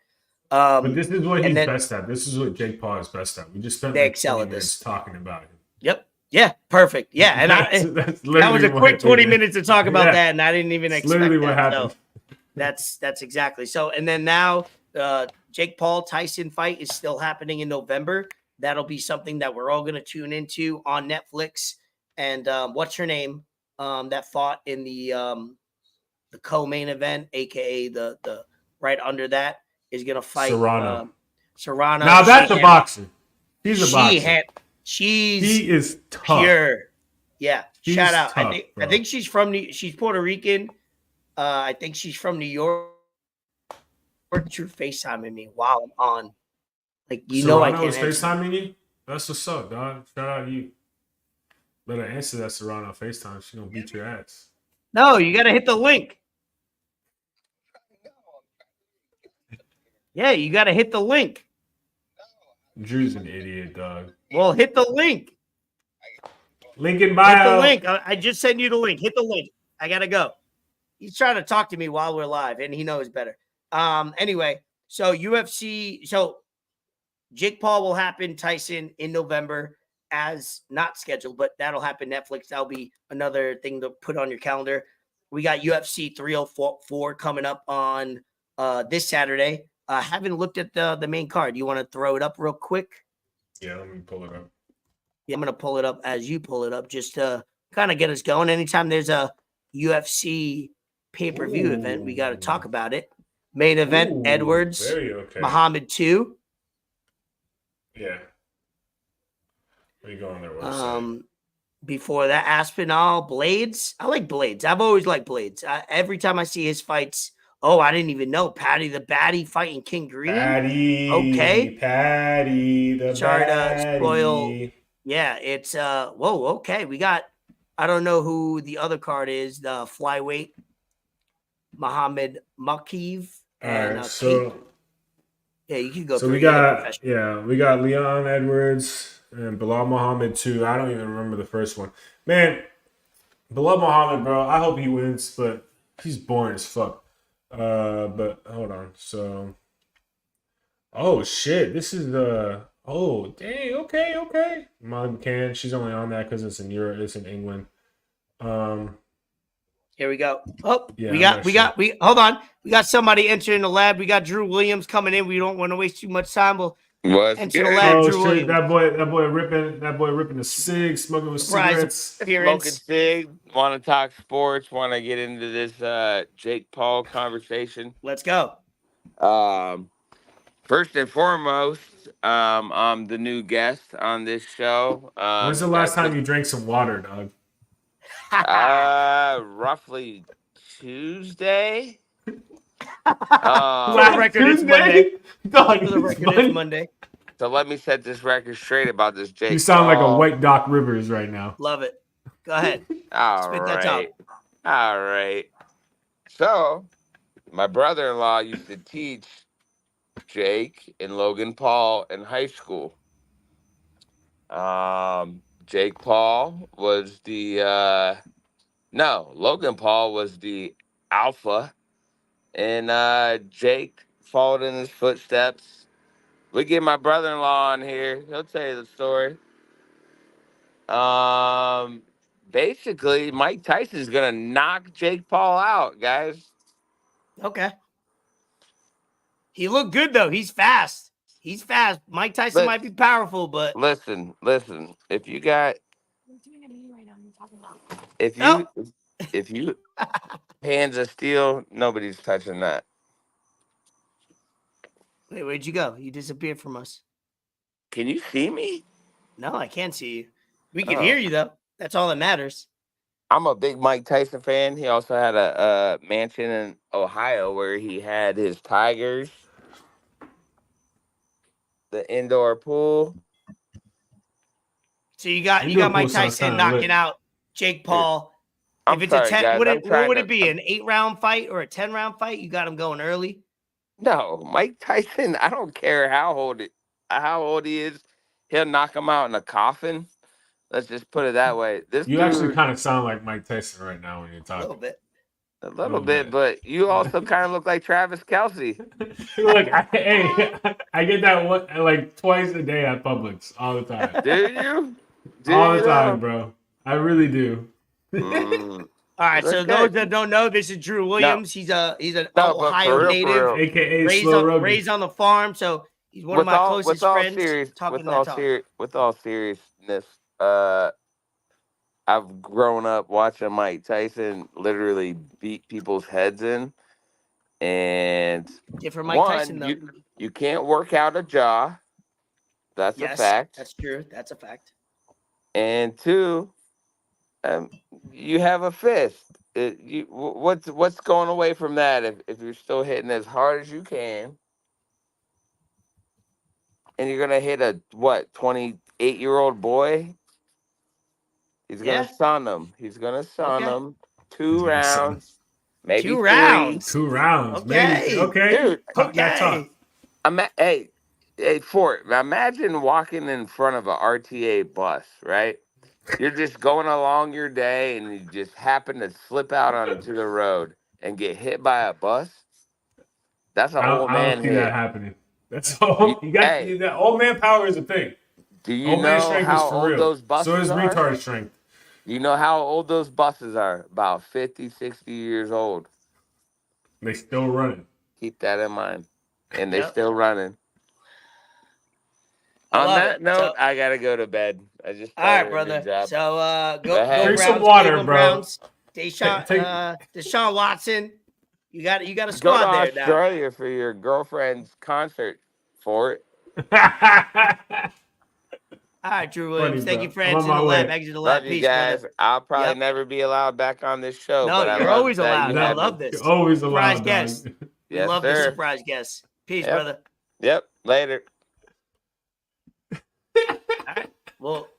But this is what he's best at. This is what Jake Paul is best at. We just spent like 20 minutes talking about him. Yep. Yeah, perfect. Yeah, and that was a quick 20 minutes to talk about that, and I didn't even expect literally what happened. So that's exactly. So, and then now Jake Paul Tyson fight is still happening in November. That'll be something that we're all going to tune into on Netflix. And what's her name that fought in the co-main event, aka the right under that, is going to fight Serrano. Now that's a boxer. He's a boxer. He is tough. Pure. Yeah. He's shout out. tough, I think she's she's Puerto Rican. I think she's from New York. You're FaceTiming me while I'm on. Like, Serrano I can't is FaceTiming you? That's what's up, dog. Shout out to you. Better answer that Serrano FaceTime. She gonna beat your ass. No, you gotta hit the link. Yeah, you gotta hit the link. Drew's an idiot, dog. Well, hit the link. Link in bio. Hit the link. I just sent you the link. Hit the link. I gotta go. He's trying to talk to me while we're live, and he knows better. Anyway, so UFC. So Jake Paul will happen. Tyson in November, as not scheduled, but that'll happen. Netflix. That'll be another thing to put on your calendar. We got UFC 304 coming up on this Saturday. Haven't looked at the main card. You want to throw it up real quick? Yeah, let me pull it up. Yeah, I'm going to pull it up as you pull it up just to kind of get us going. Anytime there's a UFC pay-per-view event, we got to talk about it. Main event, Edwards, Muhammad 2. Yeah. Where you go on their website? Before that, Aspinall, Blades. I like Blades. I've always liked Blades. Every time I see his fights, I didn't even know. Patty the Batty fighting King Green. Patty. Okay. Patty the Sorry Batty. to spoil. Yeah, it's whoa, okay. We got, I don't know who the other card is, the flyweight, Muhammad Makiv. And so yeah, you can go so through. We got Leon Edwards and Bilal Muhammad 2. I don't even remember the first one. Man, Bilal Muhammad, bro, I hope he wins, but he's boring as fuck. But hold on. So oh shit, this is the dang, okay. Molly McCann, she's only on that because it's in Europe, it's in England. Here we go. Oh, yeah, we hold on. We got somebody entering the lab. We got Drew Williams coming in. We don't want to waste too much time. We'll enter the lab. Drew Williams. That boy ripping the cig, smoking with cigarettes. Smoking cig, want to talk sports, want to get into this Jake Paul conversation. Let's go. First and foremost, I'm the new guest on this show. When's the last time you drank some water, dog? Roughly Tuesday. For the record, it's Monday. Dog, for the record, it's Monday. So let me set this record straight about this Jake Paul. You sound like a white Doc Rivers right now. Love it. Go ahead. All right. So, my brother-in-law used to teach Jake and Logan Paul in high school. Jake Paul was Logan Paul was the alpha, and Jake followed in his footsteps. We get my brother-in-law on here. He'll tell you the story. Basically, Mike Tyson's gonna knock Jake Paul out, guys. Okay. He looked good though. He's fast. Mike Tyson might be powerful, but listen. If you hands of steel, nobody's touching that. Wait, where'd you go? You disappeared from us. Can you see me? No, I can't see you. We can hear you though. That's all that matters. I'm a big Mike Tyson fan. He also had a mansion in Ohio where he had his tigers, the indoor pool. So you got Mike Tyson knocking out Jake Paul. If it's a 10, what would it be? An 8-round fight or a 10-round fight? You got him going early? No, Mike Tyson. I don't care how old he is. He'll knock him out in a coffin. Let's just put it that way. You actually kind of sound like Mike Tyson right now when you're talking. A little bit, but you also kind of look like Travis Kelce. Look, I get that like twice a day at Publix all the time. Do you? All the time, bro. I really do. All right, so those that don't know, this is Drew Williams. No. He's an Ohio native, aka raised on the farm. So he's one of my closest friends. With all seriousness, I've grown up watching Mike Tyson literally beat people's heads in, and different Mike Tyson though. You can't work out a jaw. That's a fact. That's true. That's a fact. And two, you have a fist. What's going away from that if you're still hitting as hard as you can, and you're gonna hit a 28-year-old boy? He's gonna son him. He's gonna son him. 2 rounds, maybe 2 rounds. 2 rounds, okay. Maybe. Okay, dude. Okay. Hey, Fort. Imagine walking in front of a RTA bus, right? You're just going along your day, and you just happen to slip out onto the road and get hit by a bus. That's an old man. I don't see that happening. That's all. That old man power is a thing. Do you know how old those buses are? So is retard strength. You know how old those buses are? About 50, 60 years old. They still running. Keep that in mind. And they're Yep. still running. I On love that it. note, So, I gotta go to bed. I just all right, started a new brother. job. So But go hey, Drink some Browns, water, Cleveland bro. Browns. Deshaun Watson. You got a go to squad there now. Australia for your girlfriend's concert for it. All right, Drew Funny, Williams. Thank you bro. for I'm on entering my the lab. way. Exit the lab. Love you Peace, brother. guys. I'll probably Yep. never be allowed back on this show, No, but I you're love always that you allowed. I had No, me. love this. you're always Surprise allowed, guest. dog. We Yes, love the sir. surprise guests. Peace, Yep. brother. Yep. Later. All right. Well,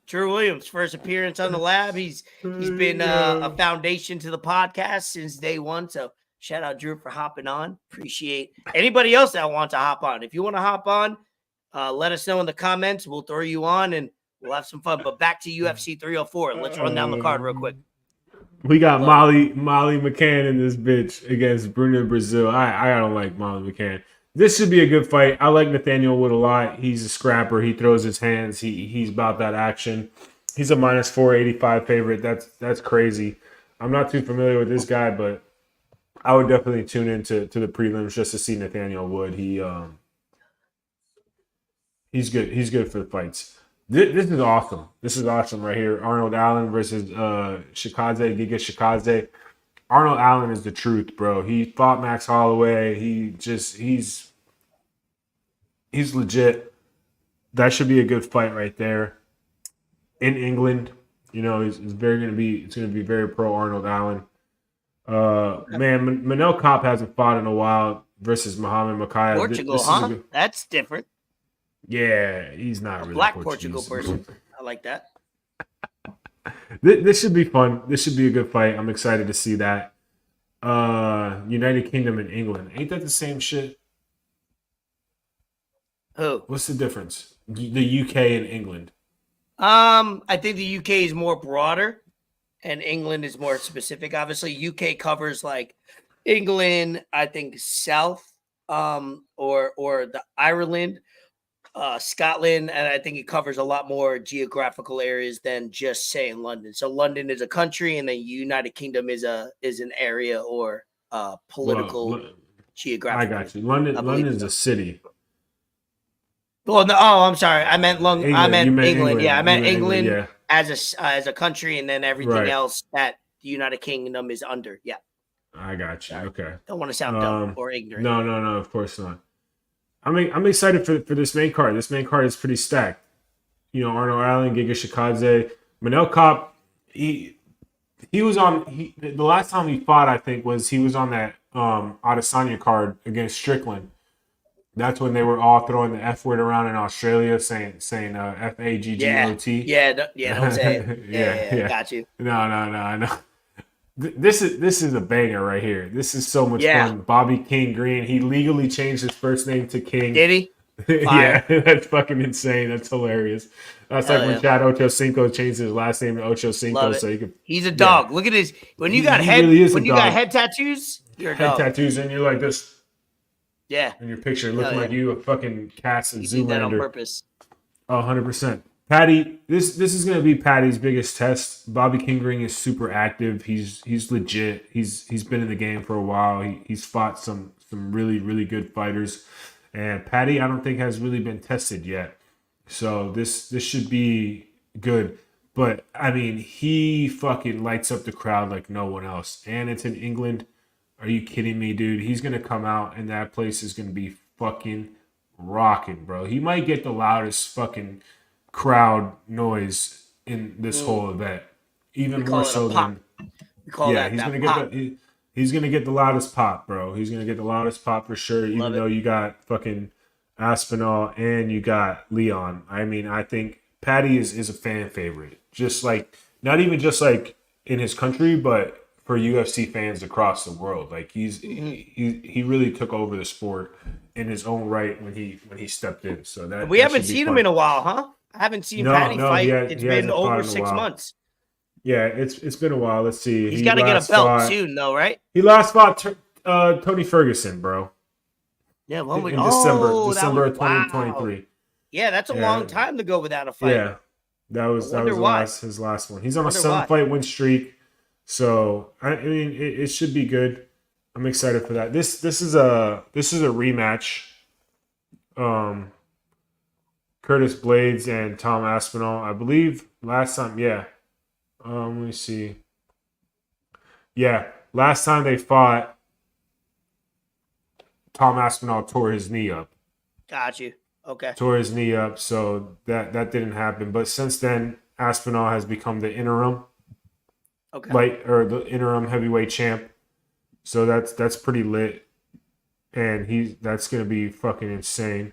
Drew Williams, first appearance on the lab. He's been a foundation to the podcast since day one. So shout out Drew for hopping on. Appreciate anybody else that wants to hop on. If you want to hop on, let us know in the comments. We'll throw you on and we'll have some fun. But back to UFC 304. Let's run down the card real quick. We got Molly McCann in this bitch against Bruno Brazil. I don't like Molly McCann. This should be a good fight. I like Nathaniel Wood a lot. He's a scrapper. He throws his hands. He's about that action. He's a minus 485 favorite. That's crazy. I'm not too familiar with this guy, but I would definitely tune into the prelims just to see Nathaniel Wood. He's good. He's good for the fights. This is awesome. This is awesome right here. Arnold Allen versus Giga Shikaze. Arnold Allen is the truth, bro. He fought Max Holloway. He's legit. That should be a good fight right there. In England, it's gonna be very pro Arnold Allen. Man, Manel Kopp hasn't fought in a while versus Muhammad Mokaev. Portugal, huh? That's different. Yeah, he's not really Black Portuguese. Portugal person. I like that. This should be fun. This should be a good fight. I'm excited to see that. United Kingdom and England. Ain't that the same shit? Who? What's the difference? The UK and England. I think the UK is more broader and England is more specific. Obviously, UK covers like England, I think South, or the Ireland, Scotland, and I think it covers a lot more geographical areas than just saying London. So London is a country, and then United Kingdom is an area or political geographical. I got you. London is a city. Well, no, I'm sorry. I meant England. I meant England. Yeah, I meant England yeah. as a country, and then everything else that the United Kingdom is under. Yeah, I got you. Okay. Don't want to sound dumb or ignorant. No, of course not. I'm excited for this main card. This main card is pretty stacked. Arnold Allen, Giga Shikaze, Manel Kopp. He was on. The last time he fought, I think, he was on that Adesanya card against Strickland. That's when they were all throwing the F word around in Australia, saying FAGGOT. Yeah, don't say it. Yeah. Got you. No. This is a banger right here. This is so much fun. Bobby King Green. He legally changed his first name to King. Did he? Yeah, that's fucking insane. That's hilarious. That's like when Chad Ochocinco changed his last name to Ochocinco, so he could. He's a dog. Look at his. When you got head tattoos, you're a dog. Head tattoos, and you're like this. Yeah. In your picture, looking like you a fucking cast of Zoolander. Did that on purpose. 100%. Patty, this is gonna be Patty's biggest test. Bobby King Green is super active. He's legit. He's been in the game for a while. He's fought some really, really good fighters. And Patty, I don't think has really been tested yet. So this should be good. But I mean, he fucking lights up the crowd like no one else. And it's in England. Are you kidding me, dude? He's gonna come out and that place is gonna be fucking rocking, bro. He might get the loudest fucking crowd noise in this whole event. Even more so than he's gonna get the loudest pop, bro. He's gonna get the loudest pop for sure. Even though you got fucking Aspinall and you got Leon. I mean, I think Patty is a fan favorite. Just like not even just like in his country, but for UFC fans across the world. Like he really took over the sport in his own right when he stepped in. So that we haven't seen him in a while, huh? I haven't seen Patty fight. It's been over 6 months. Yeah, it's been a while. Let's see. He's got to get a belt soon, though, right? He last fought Tony Ferguson, bro. Yeah, December of 2023. Yeah, that's a long time to go without a fight. That was his last one. He's on a 7-fight win streak, so I mean it should be good. I'm excited for that. This is a rematch. Curtis Blades and Tom Aspinall, I believe last time. Yeah. Let me see. Yeah, last time they fought, Tom Aspinall tore his knee up. Got you. Okay. Tore his knee up, so that didn't happen. But since then, Aspinall has become the interim the interim heavyweight champ. So that's pretty lit. And that's gonna be fucking insane.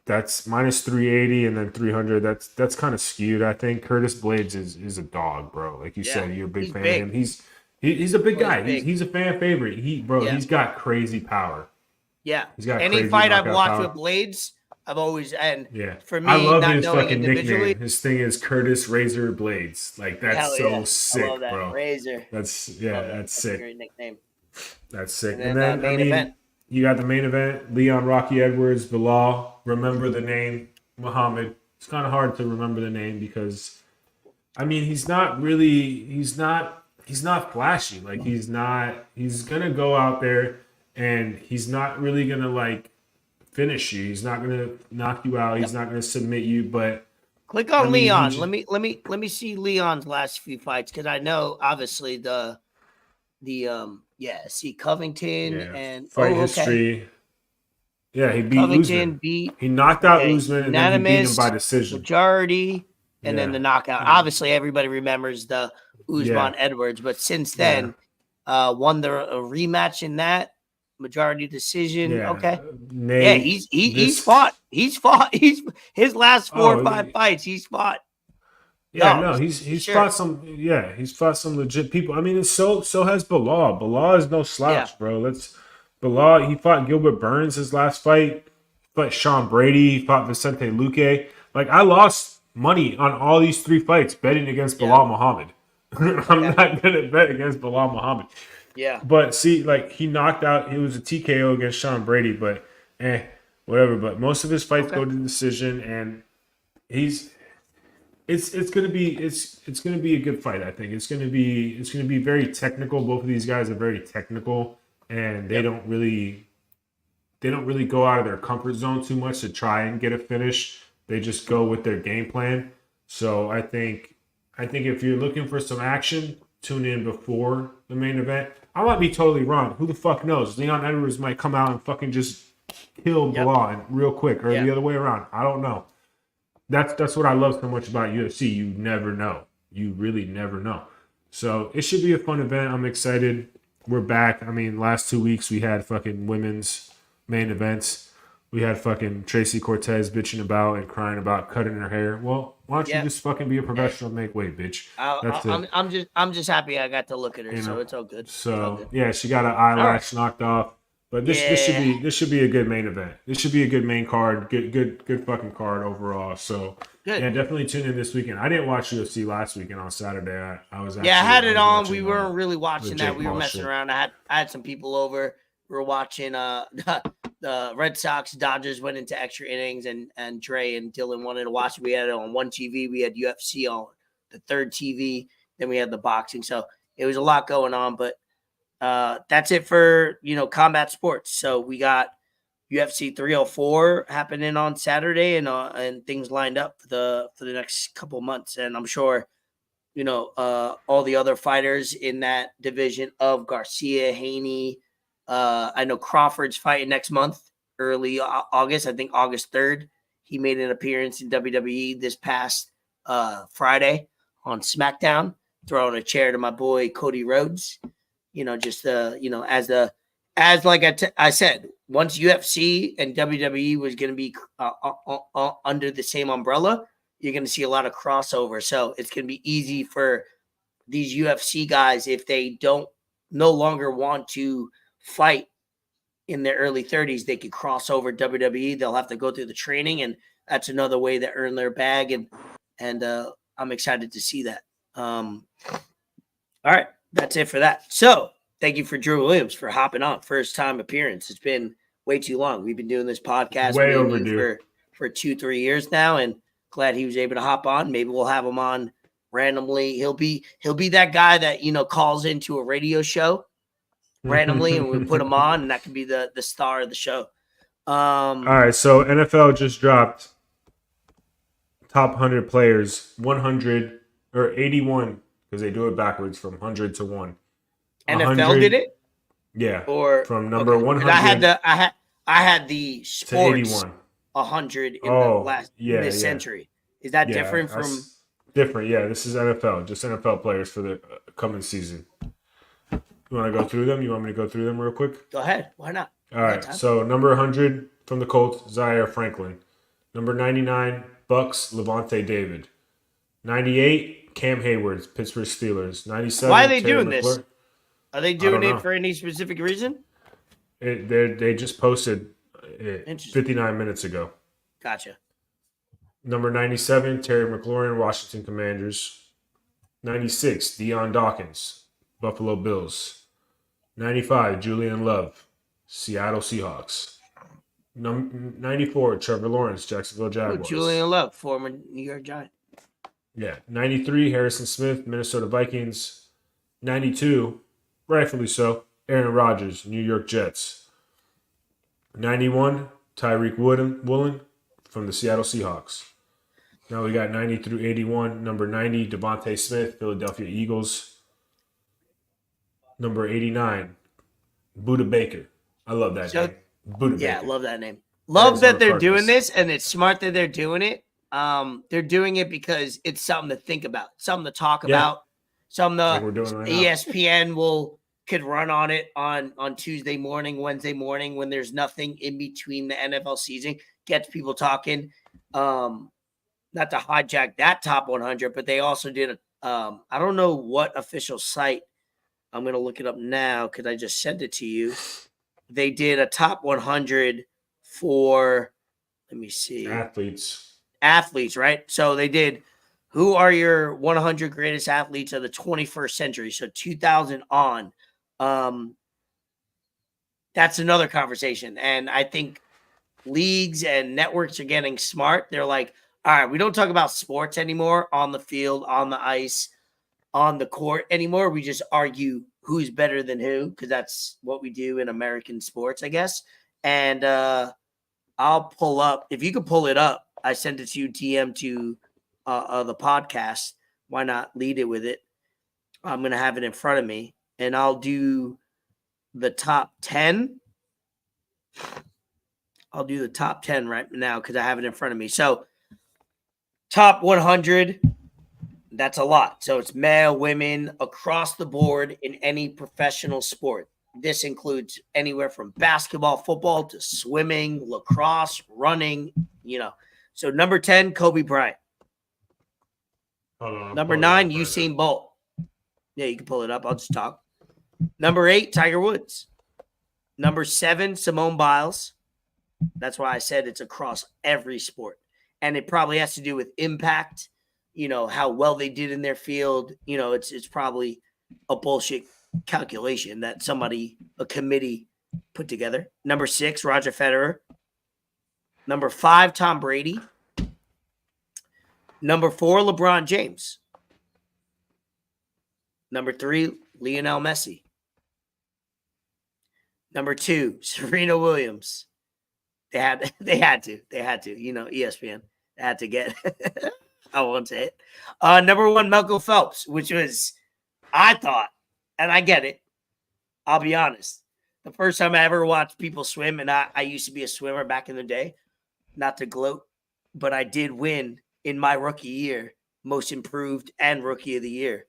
That's minus 380 and then 300. That's kind of skewed. I think Curtis Blades is a dog, bro. Like you said, you're a big fan of him. He's a big guy. He's a fan favorite. He's got crazy power. Yeah. He's got any fight I've watched with Blades, I've always for me, I love not his fucking nickname. His thing is Curtis Razor Blades. Like that's sick, I love that. bro. Razor. That's sick. A great nickname. That's sick. And then main event. You got the main event, Leon Rocky Edwards, Bilal. Remember the name, Muhammad. It's kind of hard to remember the name because, I mean, he's not flashy. Like he's gonna go out there and he's not really gonna like finish you. He's not gonna knock you out. He's not gonna submit you. But click on Leon. Let me see Leon's last few fights because I know obviously see Covington and fight history. Yeah, he beat Covington. Usman. He knocked out Usman and then he beat him by decision. Majority, and then the knockout. Obviously, everybody remembers the Usman Edwards, but since then, won a rematch in that majority decision. Yeah. Okay, Nate, he's fought. He's his last 4 or 5 fights. He's fought. Yeah, he's fought some. Yeah, he's fought some legit people. I mean, so has Bilal. Bilal is no slouch, bro. Bilal. He fought Gilbert Burns his last fight. Fought Sean Brady. He fought Vicente Luque. Like I lost money on all these 3 fights betting against Bilal Muhammad. I'm not gonna bet against Bilal Muhammad. Yeah, but see, like he knocked out. He was a TKO against Sean Brady, but whatever. But most of his fights go to decision, and It's gonna be a good fight. I think it's gonna be very technical. Both of these guys are very technical, and they don't really go out of their comfort zone too much to try and get a finish. They just go with their game plan. So I think if you're looking for some action, tune in before the main event. I might be totally wrong. Who the fuck knows? Leon Edwards might come out and fucking just kill Bilal real quick, or the other way around. I don't know. That's what I love so much about UFC. You never know. You really never know. So it should be a fun event. I'm excited. We're back. I mean, last 2 weeks we had fucking women's main events. We had fucking Tracy Cortez bitching about and crying about cutting her hair. Well, why don't you just fucking be a professional and make weight, bitch? I'm just happy I got to look at her, so it's all good. So yeah, she got an eyelash knocked off. But this should be a good main event. This should be a good main card. Good fucking card overall. So yeah, definitely tune in this weekend. I didn't watch UFC last weekend on Saturday. I was I had it on. We weren't really watching that. We were messing around. I had some people over. We were watching the Red Sox Dodgers went into extra innings, and Dre and Dylan wanted to watch it. We had it on one TV. We had UFC on the third TV. Then we had the boxing. So it was a lot going on, but that's it for combat sports. So we got UFC 304 happening on Saturday, and things lined up for the next couple months. And I'm sure all the other fighters in that division of Garcia, Haney. I know Crawford's fighting next month, early August. I think August 3rd. He made an appearance in WWE this past Friday on SmackDown, throwing a chair to my boy Cody Rhodes. As like I said, once UFC and WWE was going to be under the same umbrella, you're going to see a lot of crossover. So it's going to be easy for these UFC guys, if they no longer want to fight in their early 30s, they could cross over WWE. They'll have to go through the training, and that's another way to earn their bag. And I'm excited to see that. All right. That's it for that. So thank you for Drew Williams for hopping on. First time appearance. It's been way too long. We've been doing this podcast way overdue for 2-3 years now, and glad he was able to hop on. Maybe we'll have him on randomly. He'll be that guy that calls into a radio show randomly, and we put him on, and that could be the star of the show. All right, so NFL just dropped top 100 players, 100 or 81, because they do it backwards from 100 to 1. NFL did it? Yeah. Or from number 100. I had the sports 100 in this century. Is that different from? Different, yeah. This is NFL, just NFL players for the coming season. You want to go through them? You want me to go through them real quick? Go ahead. Why not? All right. So number 100 from the Colts, Zaire Franklin. Number 99, Bucks, Levante David. 98, Cam Hayward, Pittsburgh Steelers. 97. Why are they doing this? Are they doing it for any specific reason? They just posted it 59 minutes ago. Gotcha. Number 97, Terry McLaurin, Washington Commanders. 96, Deion Dawkins, Buffalo Bills. 95, Julian Love, Seattle Seahawks. 94, Trevor Lawrence, Jacksonville Jaguars. Julian Love, former New York Giant. Yeah. 93, Harrison Smith, Minnesota Vikings. 92, rightfully so, Aaron Rodgers, New York Jets. 91, Tyreek Woolen from the Seattle Seahawks. Now we got 90 through 81. Number 90, Devontae Smith, Philadelphia Eagles. Number 89, Buda Baker. I love that name. Buda Baker. Yeah, I love that name. Love that they're doing this, and it's smart that they're doing it. They're doing it because it's something to think about, something to talk about. Something like we're doing right ESPN could run on it on Tuesday morning, Wednesday morning when there's nothing in between the NFL season. Gets people talking. Not to hijack that top 100, but they also did I don't know what official site. I'm going to look it up now because I just sent it to you. They did a top 100 for, let me see. Athletes, right? So they did, who are your 100 greatest athletes of the 21st century? So 2000 on. That's another conversation. And I think leagues and networks are getting smart. They're like, all right, we don't talk about sports anymore on the field, on the ice, on the court anymore. We just argue who's better than who, because that's what we do in American sports, I guess. And I'll pull up, if you could pull it up, I sent it to you, DM to the podcast. Why not lead it with it? I'm going to have it in front of me, and I'll do the top 10. I'll do the top 10 right now because I have it in front of me. So top 100, that's a lot. So it's male, women, across the board in any professional sport. This includes anywhere from basketball, football, to swimming, lacrosse, running, So number 10, Kobe Bryant. Number 9, Usain Bolt. Yeah, you can pull it up. I'll just talk. Number 8, Tiger Woods. Number 7, Simone Biles. That's why I said it's across every sport. And it probably has to do with impact, how well they did in their field. It's probably a bullshit calculation that a committee put together. Number 6, Roger Federer. Number 5, Tom Brady. Number 4, LeBron James. Number 3, Lionel Messi. Number 2, Serena Williams. They had to, ESPN. They had to get, I won't say it. Number 1, Michael Phelps, which was, I thought, and I get it, I'll be honest, the first time I ever watched people swim, and I used to be a swimmer back in the day, not to gloat, but I did win in my rookie year, most improved and rookie of the year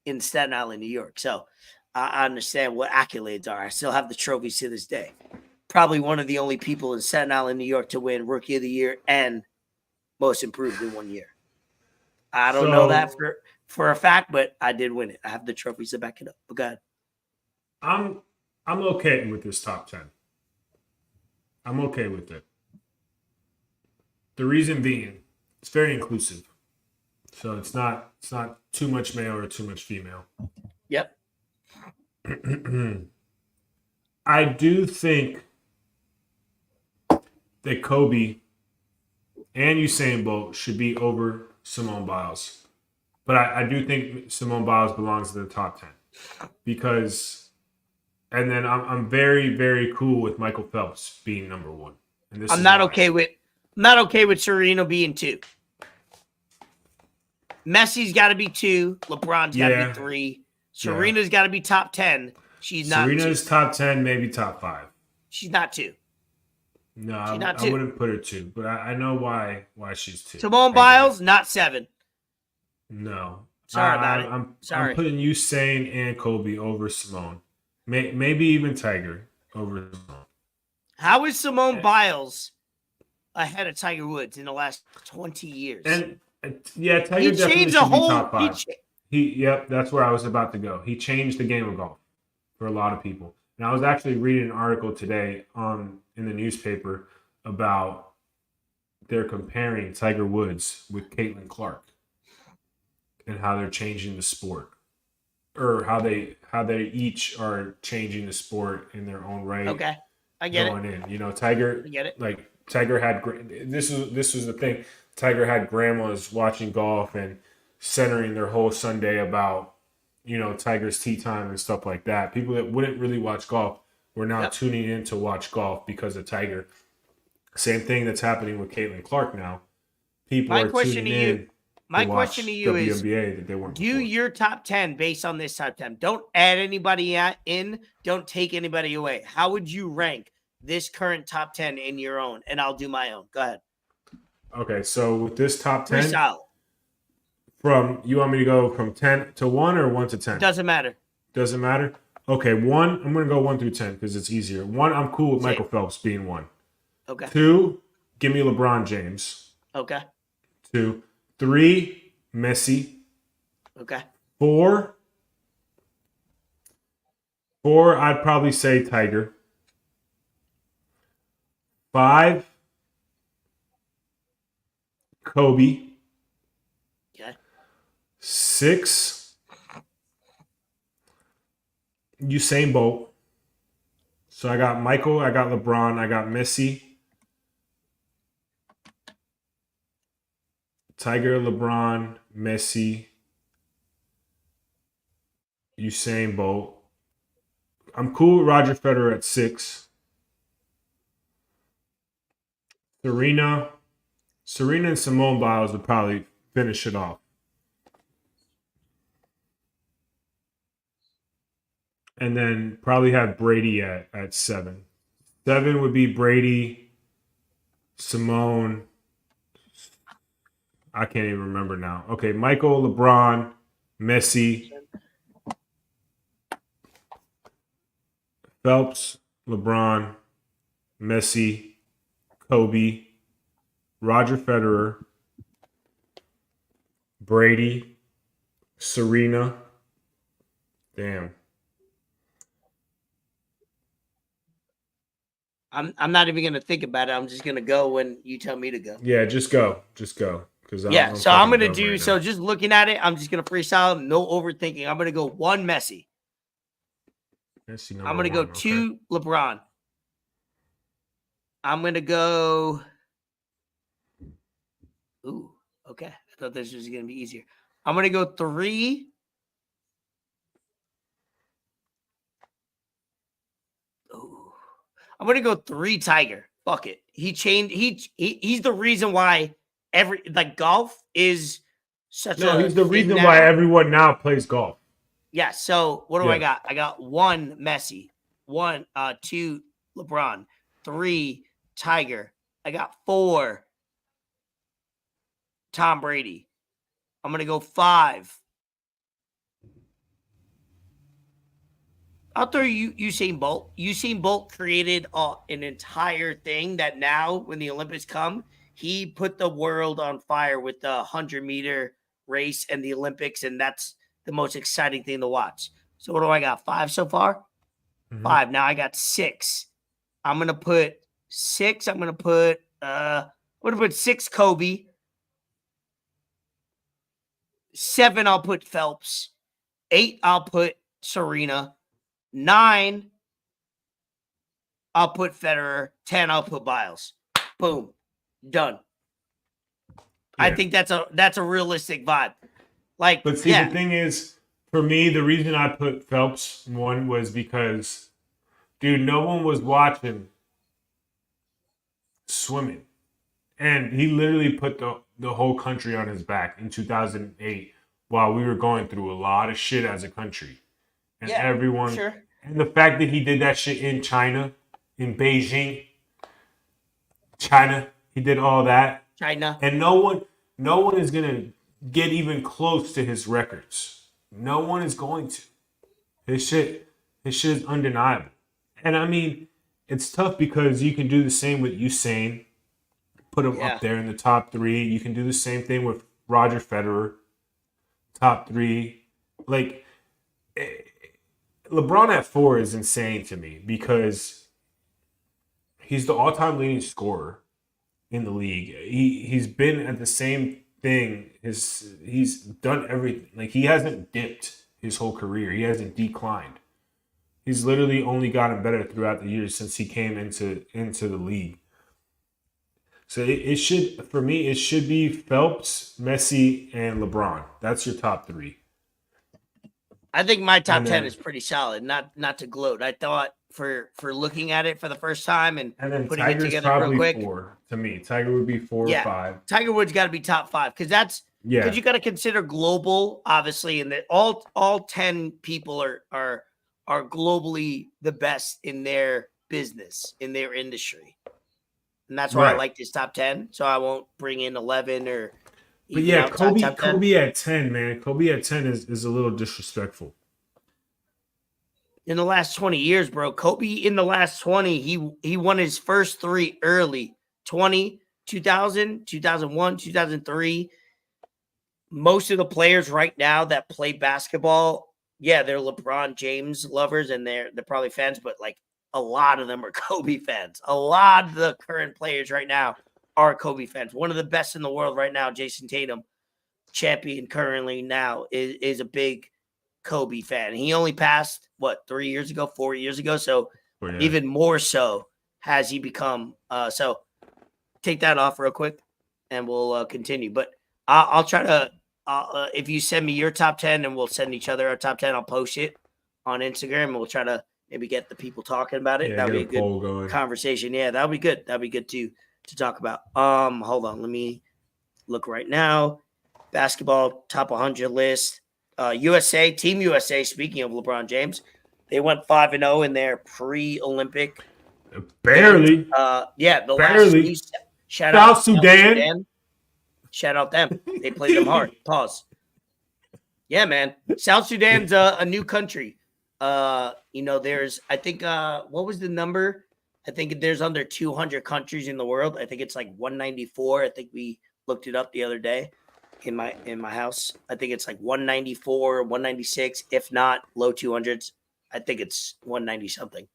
in Staten Island, New York. So I understand what accolades are. I still have the trophies to this day. Probably one of the only people in Staten Island, New York to win rookie of the year and most improved in one year. I don't know that for a fact, but I did win it. I have the trophies to back it up. But go ahead. I'm okay with this top 10. I'm okay with it. The reason being, it's very inclusive. So it's not too much male or too much female. Yep. I do think that Kobe and Usain Bolt should be over Simone Biles. But I do think Simone Biles belongs in the top 10 because, and then I'm very, very cool with Michael Phelps being number 1. And this I'm is not why. okay with Serena being 2. Messi's got to be 2. LeBron's got to be 3. Serena's got to be top 10. She's not. Serena's top 10, maybe top 5. She's not 2. No, I wouldn't put her 2, but I know why she's 2. Simone Biles, not 7. No. Sorry about it. I'm putting Usain and Kobe over Simone. Maybe even Tiger over Simone. How is Simone Biles ahead of Tiger Woods in the last 20 years? And Tiger definitely should be top 5. Yep, that's where I was about to go. He changed the game of golf for a lot of people. And I was actually reading an article today in the newspaper about they're comparing Tiger Woods with Caitlin Clark and how they're changing the sport, or how they each are changing the sport in their own right. Okay, I get going it. In, Tiger. I get it. Like Tiger had this was the thing. Tiger had grandmas watching golf and centering their whole Sunday about Tiger's tee time and stuff like that. People that wouldn't really watch golf were now tuning in to watch golf because of Tiger. Same thing that's happening with Caitlin Clark now. People are tuning in. My question to you is, that they weren't do your top 10 based on this top 10. Don't add anybody in. Don't take anybody away. How would you rank this current top 10 in your own? And I'll do my own. Go ahead. Okay, so with this top 10, you want me to go from 10 to 1 or 1 to 10? Doesn't matter. Doesn't matter? Okay, 1, I'm going to go 1 through 10 because it's easier. 1, I'm cool with Michael Phelps being 1. Okay. 2, give me LeBron James. Okay. 2. 3, Messi. Okay. 4, I'd probably say Tiger. 5, Kobe. Okay. 6, Usain Bolt. So I got Michael, I got LeBron, I got Messi. Tiger, LeBron, Messi, Usain Bolt. I'm cool with Roger Federer at 6. Serena and Simone Biles would probably finish it off. And then probably have Brady at 7. 7 would be Brady, Simone. I can't even remember now. Okay, Michael, LeBron, Messi, Phelps, LeBron, Messi, Kobe, Roger Federer, Brady, Serena. Damn. I'm not even going to think about it. I'm just going to go when you tell me to go. Yeah, just go. Yeah, so I'm going to do, so just looking at it, I'm just going to freestyle, no overthinking. I'm going to go 1 Messi. I'm going to go 2 LeBron. I'm going to go, ooh, okay. I thought this was going to be easier. I'm going to go 3. Ooh. I'm going to go 3 Tiger. Fuck it. He changed, he's the reason why golf is such a he's the reason why everyone now plays golf. Yeah. So what do I got? I got 1 Messi, 2 LeBron, 3 Tiger. I got 4 Tom Brady. I'm gonna go 5. I'll throw you Usain Bolt. Usain Bolt created an entire thing that now, when the Olympics come, he put the world on fire with the 100-meter race and the Olympics, and that's the most exciting thing to watch. So what do I got? 5 so far? Mm-hmm. 5. Now I got 6. I'm gonna put 6. I'm gonna put 6 Kobe. 7, I'll put Phelps. 8, I'll put Serena. 9, I'll put Federer. 10, I'll put Biles. Boom. Done. I think that's a realistic vibe. Like, but see, the thing is, for me, the reason I put Phelps one was because, dude, no one was watching swimming, and he literally put the whole country on his back in 2008 while we were going through a lot of shit as a country, and everyone, and the fact that he did that shit in China, in Beijing, China, he did all that, and no one is gonna get even close to his records. No one is going to. His shit is undeniable. And I mean, it's tough because you can do the same with Usain, put him up there in the top 3. You can do the same thing with Roger Federer, top 3. Like, LeBron at 4 is insane to me because he's the all-time leading scorer in the league. He's been at the same thing. He's done everything. Like, he hasn't dipped his whole career. He hasn't declined. He's literally only gotten better throughout the years since he came into the league. So it should, for me, it should be Phelps, Messi, and LeBron. That's your top 3. I think my top 10 is pretty solid. Not to gloat. I thought for looking at it for the first time and then putting Tiger's it together real quick. 4 to me. Tiger would be 4 or 5. Tiger Woods got to be top 5 because that's because you got to consider global, obviously, and that all 10 people are globally the best in their business, in their industry. And that's why I like this top 10. So I won't bring in 11 or. But yeah, Kobe at 10, man. Kobe at 10 is a little disrespectful. In the last 20 years, bro, Kobe in the last 20, he won his first 3 early. 20, 2000, 2001, 2003. Most of the players right now that play basketball, they're LeBron James lovers and they're probably fans, but like a lot of them are Kobe fans. A lot of the current players right now are Kobe fans. One of the best in the world right now, Jason Tatum, champion currently now, is a big Kobe fan. He only passed, 4 years ago? So even more so has he become. So take that off real quick and we'll continue. But I'll try to, if you send me your top 10 and we'll send each other our top 10, I'll post it on Instagram and we'll try to maybe get the people talking about it. That'd be a good conversation. Yeah, that'd be good. That'd be good to talk about. Hold on. Let me look right now. Basketball top 100 list. USA, Team USA, speaking of LeBron James, they went 5-0 in their pre-Olympic. Barely. Games. The barely. last shout out Sudan. Shout out them. They played them hard. Pause. Yeah, man. South Sudan's a new country. There's, I think, what was the number? I think there's under 200 countries in the world. I think it's like 194. I think we looked it up the other day in my house. I think it's like 194, 196, if not low 200s. I think it's 190 something.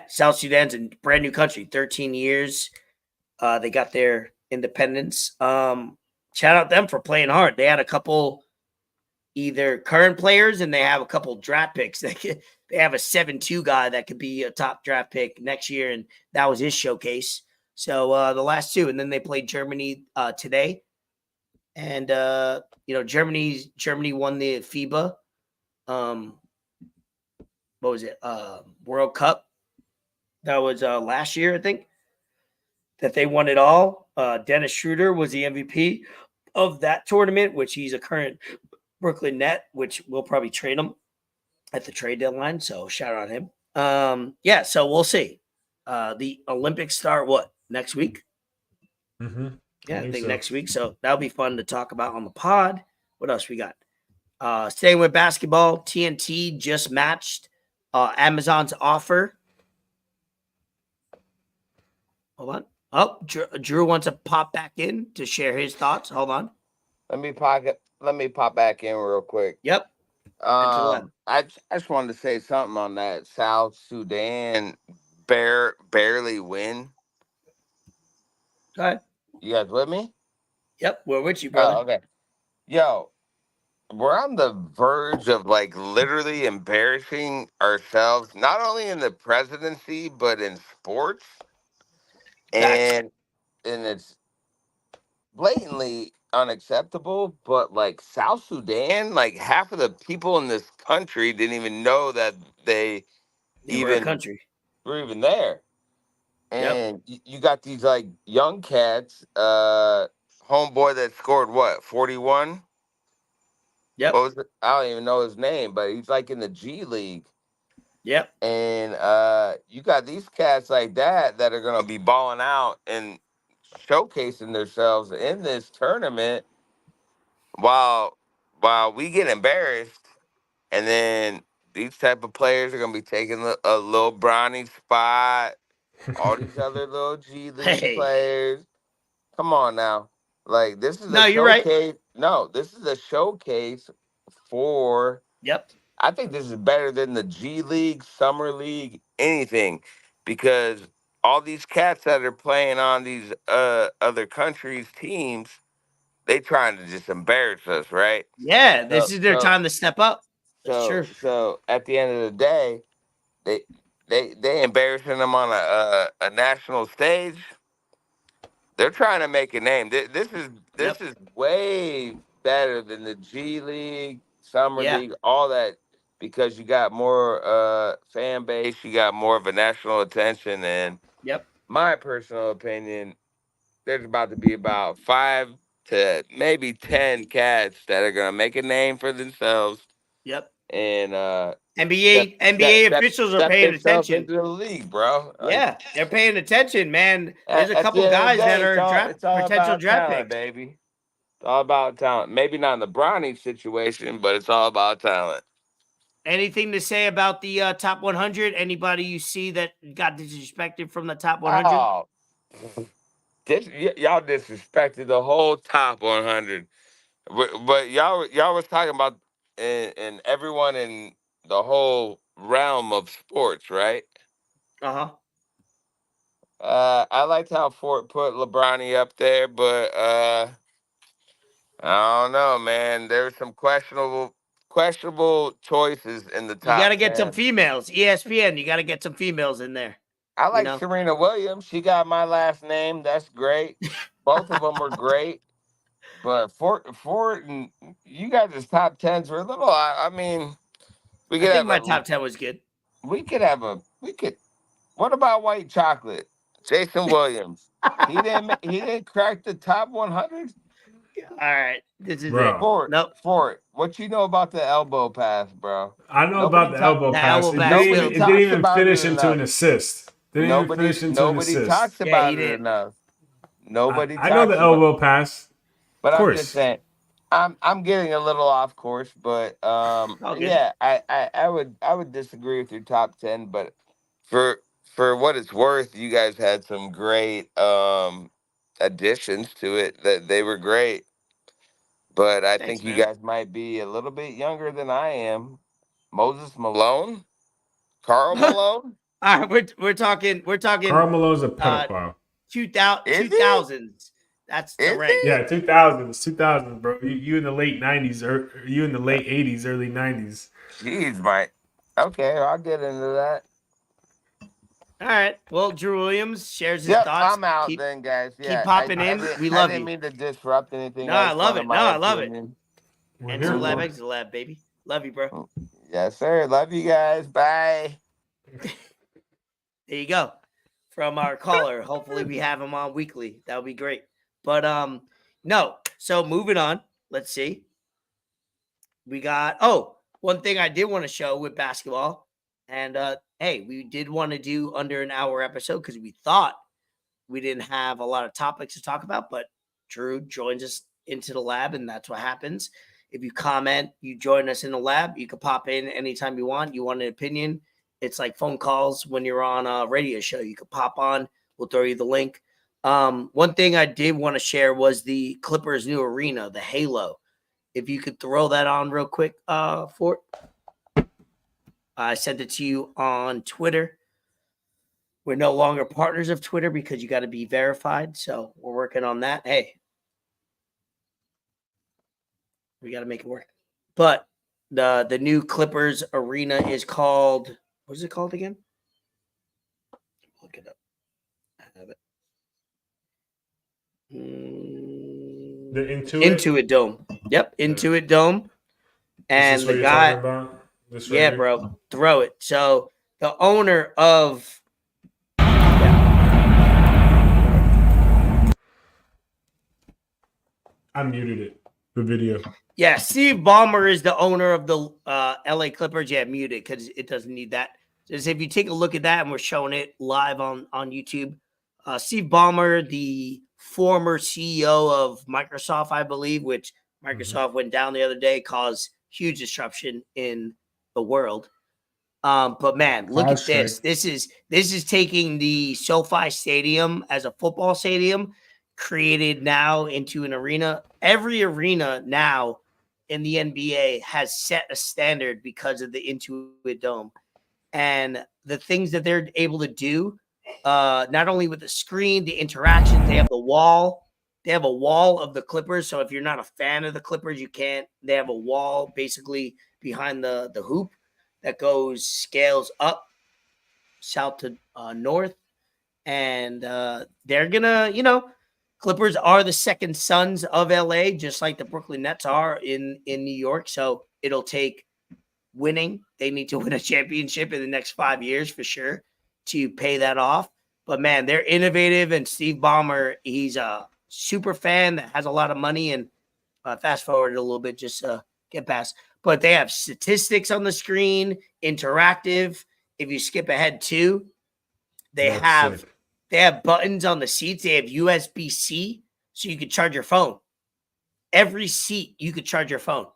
South Sudan's a brand new country, 13 years. They got their independence. Shout out them for playing hard. They had a couple either current players and they have a couple draft picks. They have a 7-2 guy that could be a top draft pick next year, and that was his showcase. So the last 2, and then they played Germany today, and Germany won the FIBA. What was it? World Cup. That was last year, I think. That they won it all. Dennis Schroeder was the MVP of that tournament, which he's a current Brooklyn Net, which we'll probably trade him at the trade deadline. So shout out him. So we'll see. The Olympics start next week? Mm-hmm. I think next week. So that'll be fun to talk about on the pod. What else we got? Staying with basketball, TNT just matched Amazon's offer. Hold on. Oh, Drew wants to pop back in to share his thoughts. Hold on. Let me pop back in real quick. Yep. I just wanted to say something on that South Sudan barely win. Go ahead. You guys with me? Yep, we're with you, brother. Oh, okay. Yo, we're on the verge of literally embarrassing ourselves, not only in the presidency but in sports. And it's blatantly unacceptable. But like South Sudan, like half of the people in this country didn't even know that they They were a even country. were even there. Yep. And you got these like young cats, homeboy that scored what, 41? Yep. What was it? I don't even know his name, but he's like in the G League. Yep. And you got these cats like that are gonna be balling out and showcasing themselves in this tournament while we get embarrassed, and then these type of players are gonna be taking a little Bronny spot, all these other little G League Hey. players. Come on now. Like this is a No, you're right. showcase. No, this is a showcase for, Yep. I think this is better than the G League, Summer League, anything, because all these cats that are playing on these other countries' teams, they trying to just embarrass us, right? Yeah, this So is their so time to step up. That's so true. so at the end of the day, they they embarrassing them on a national stage. They're trying to make a name. This Yep. is way better than the G League, Summer Yeah. League, all that, because you got more fan base, you got more of a national attention, and Yep. my personal opinion, there's about to be about 5 to maybe 10 cats that are gonna make a name for themselves Yep. and NBA officials are step paying themselves attention. into the league, bro. Like Yeah, they're paying attention, man. There's a at the couple end of the guys that day, are draft it's all potential about draft talent, picks. baby. It's all about talent. Maybe not in the Bronny situation, but it's all about talent. Anything to say about the top 100? Anybody you see that got disrespected from the top 100? Oh, y'all disrespected the whole top 100. But y'all was talking about and everyone in the whole realm of sports, right? Uh huh. I liked how Fort put LeBronny up there, but I don't know, man. There were some questionable choices in the You got top to get some 10. females. ESPN, you got to get some females in there. I You like know, Serena Williams. She got my last name. That's great. Both of them were great. But Fort and you guys' top tens were a little. I mean, we I could think have my a. top 10 was good. We could have a. We could. What about White Chocolate? Jason Williams. He didn't crack the top 100. All right, this is it. Bro, Nope, Fort. What you know about the elbow pass, bro? I know about Nobody the talk. elbow the pass. elbow It pass didn't even Nobody killed. it didn't talks even about it finish into enough. an assist. Didn't even finish into an Nobody assist. talks Yeah, about he it didn't. enough. Nobody I know the talks about. elbow pass, But of I'm just course. saying, I'm getting a little off course. But All good. yeah, I would disagree with your top 10. But for what it's worth, you guys had some great additions to it. That they were great. But I Thanks, think you man. guys might be a little bit younger than I am. Moses Malone, Carl All Malone, right, we're talking Carl Malone's a uh pedophile. 2000 is he? 2000s. That's the Is rank. he? Yeah, 2000s, bro. You in the late 90s or you in the late 80s, early 90s. Jeez, Mike. Okay, I'll get into that. All right. Well, Drew Williams shares his Yep, thoughts. I'm out Keep then, guys. keep Yeah, popping in. We I love didn't you. mean to disrupt anything. No, I I just love wanted it. No, my I love it. We're Enter here the lab, opinion. for exit the lab, baby. Love you, bro. Yes, sir. Love you guys. Bye. There you go. From our caller. Hopefully we have him on weekly. That would be great. But no. So moving on. Let's see. We got one thing I did want to show with basketball. And hey, we did want to do under an hour episode because we thought we didn't have a lot of topics to talk about, but Drew joins us into the lab, and that's what happens. If you comment, you join us in the lab. You can pop in anytime you want. You want an opinion? It's like phone calls when you're on a radio show. You can pop on. We'll throw you the link. One thing I did want to share was the Clippers' new arena, the Halo. If you could throw that on real quick, Fort. I sent it to you on Twitter. We're no longer partners of Twitter because you got to be verified. So we're working on that. Hey, we got to make it work. But the new Clippers arena is called, what is it called again? Look it up. I have it. The INTUIT? INTUIT Dome. Yep, INTUIT Dome. And Is this the what you're guy, talking about? This right yeah, here? bro, throw it. So the owner of I muted it. The video. Yeah, Steve Ballmer is the owner of the LA Clippers. Yeah, mute it because it doesn't need that. Just if you take a look at that, and we're showing it live on YouTube. Steve Ballmer, the former CEO of Microsoft, I believe, which Microsoft went down the other day, caused huge disruption in the world. But man, look at this. This is taking the SoFi Stadium as a football stadium, created now into an arena. Every arena now in the NBA has set a standard because of the INTUIT Dome. And the things that they're able to do, not only with the screen, the interactions, they have the wall. They have a wall of the Clippers. So if you're not a fan of the Clippers, you can't. They have a wall basically behind the hoop that scales up south to north. And they're gonna, Clippers are the second sons of LA, just like the Brooklyn Nets are in New York. So it'll take winning. They need to win a championship in the next 5 years for sure to pay that off. But man, they're innovative. And Steve Ballmer, he's a super fan that has a lot of money. And fast forward a little bit, just get past. But they have statistics on the screen, interactive. If you skip ahead too, they have buttons on the seats. They have USB-C, so you could charge your phone. Every seat you could charge your phone.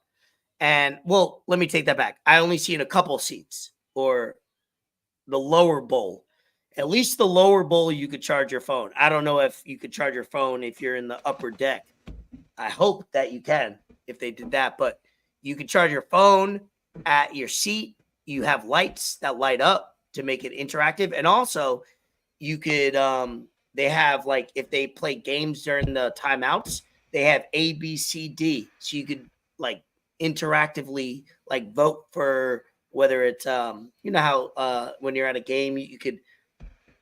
And well, let me take that back. I only seen a couple seats or the lower bowl. At least the lower bowl you could charge your phone. I don't know if you could charge your phone if you're in the upper deck. I hope that you can if they did that, but you can charge your phone at your seat. You have lights that light up to make it interactive. And also you could, they have like, if they play games during the timeouts, they have A, B, C, D. So you could like interactively like vote for whether it's, you know how when you're at a game, you could,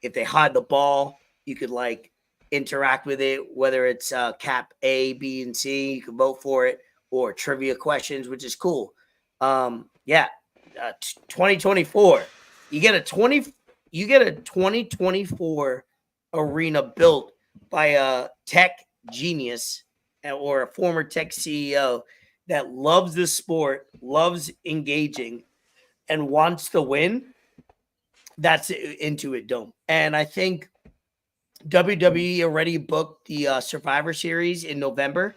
if they hide the ball, you could like interact with it, whether it's cap A, B, and C, you can vote for it, or trivia questions, which is cool. 2024, you get a 2024 arena built by a tech genius or a former tech CEO that loves the sport, loves engaging, and wants to win. That's INTUIT Dome. And I think WWE already booked the Survivor Series in November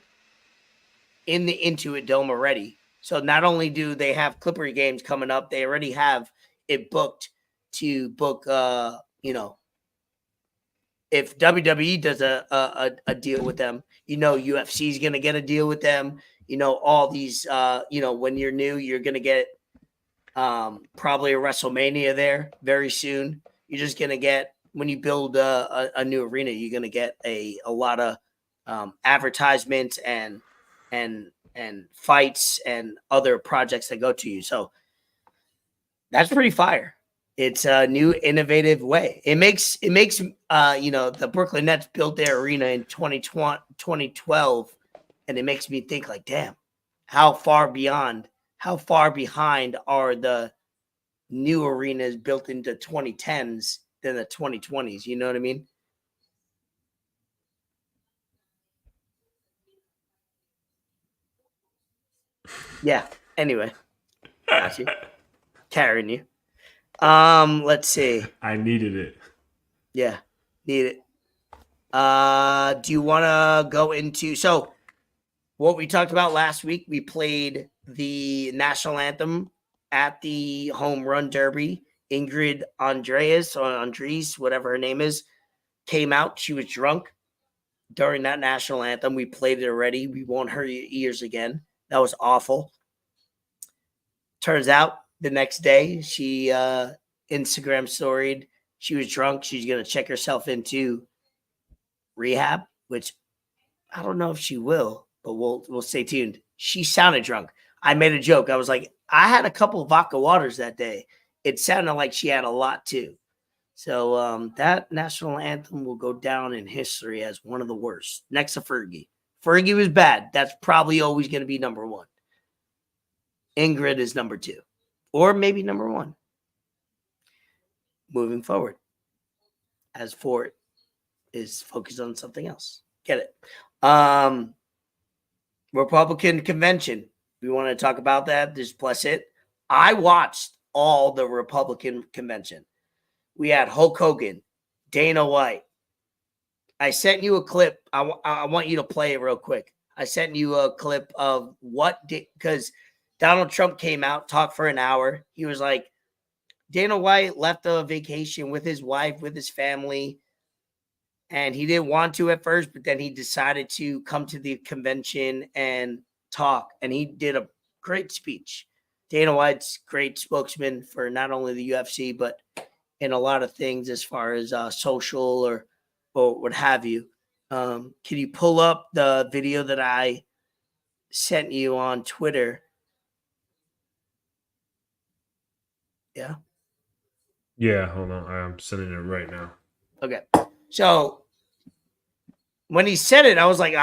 in the INTUIT Dome already. So not only do they have Clipper games coming up, they already have it booked to book, if WWE does a deal with them, UFC is going to get a deal with them. All these, when you're new, you're going to get probably a WrestleMania there very soon. You're just going to get, when you build a new arena, you're going to get a lot of advertisements and fights and other projects that go to you. So that's pretty fire. It's a new innovative way. It makes the Brooklyn Nets built their arena in 2012, and it makes me think like, damn, how far behind are the new arenas built into 2010s than the 2020s? You know what I mean? Yeah. Anyway, got you. Carrying you. Let's see. I needed it. Yeah, need it. Do you want to go into what we talked about last week? We played the national anthem at the home run derby. Ingrid Andres, whatever her name is, came out. She was drunk during that national anthem. We played it already. We won't hurt your ears again. That was awful. Turns out the next day, she Instagram storied she was drunk. She's going to check herself into rehab, which I don't know if she will, but we'll stay tuned. She sounded drunk. I made a joke. I was like, I had a couple of vodka waters that day. It sounded like she had a lot too. So that national anthem will go down in history as one of the worst, next to Fergie. Fergie was bad. That's probably always going to be number one. Ingrid is number two, or maybe number one. Moving forward, as Fort is focused on something else. Get it? Republican convention. We want to talk about that. Just plus it. I watched all the Republican convention. We had Hulk Hogan, Dana White. I sent you a clip. I want you to play it real quick. I sent you a clip of because Donald Trump came out, talked for an hour. He was like, Dana White left a vacation with his wife, with his family, and he didn't want to at first, but then he decided to come to the convention and talk, and he did a great speech. Dana White's great spokesman for not only the UFC, but in a lot of things as far as social or what have you. Can you pull up the video that I sent you on Twitter? Yeah. Yeah, hold on. I'm sending it right now. Okay. So when he said it, I was like,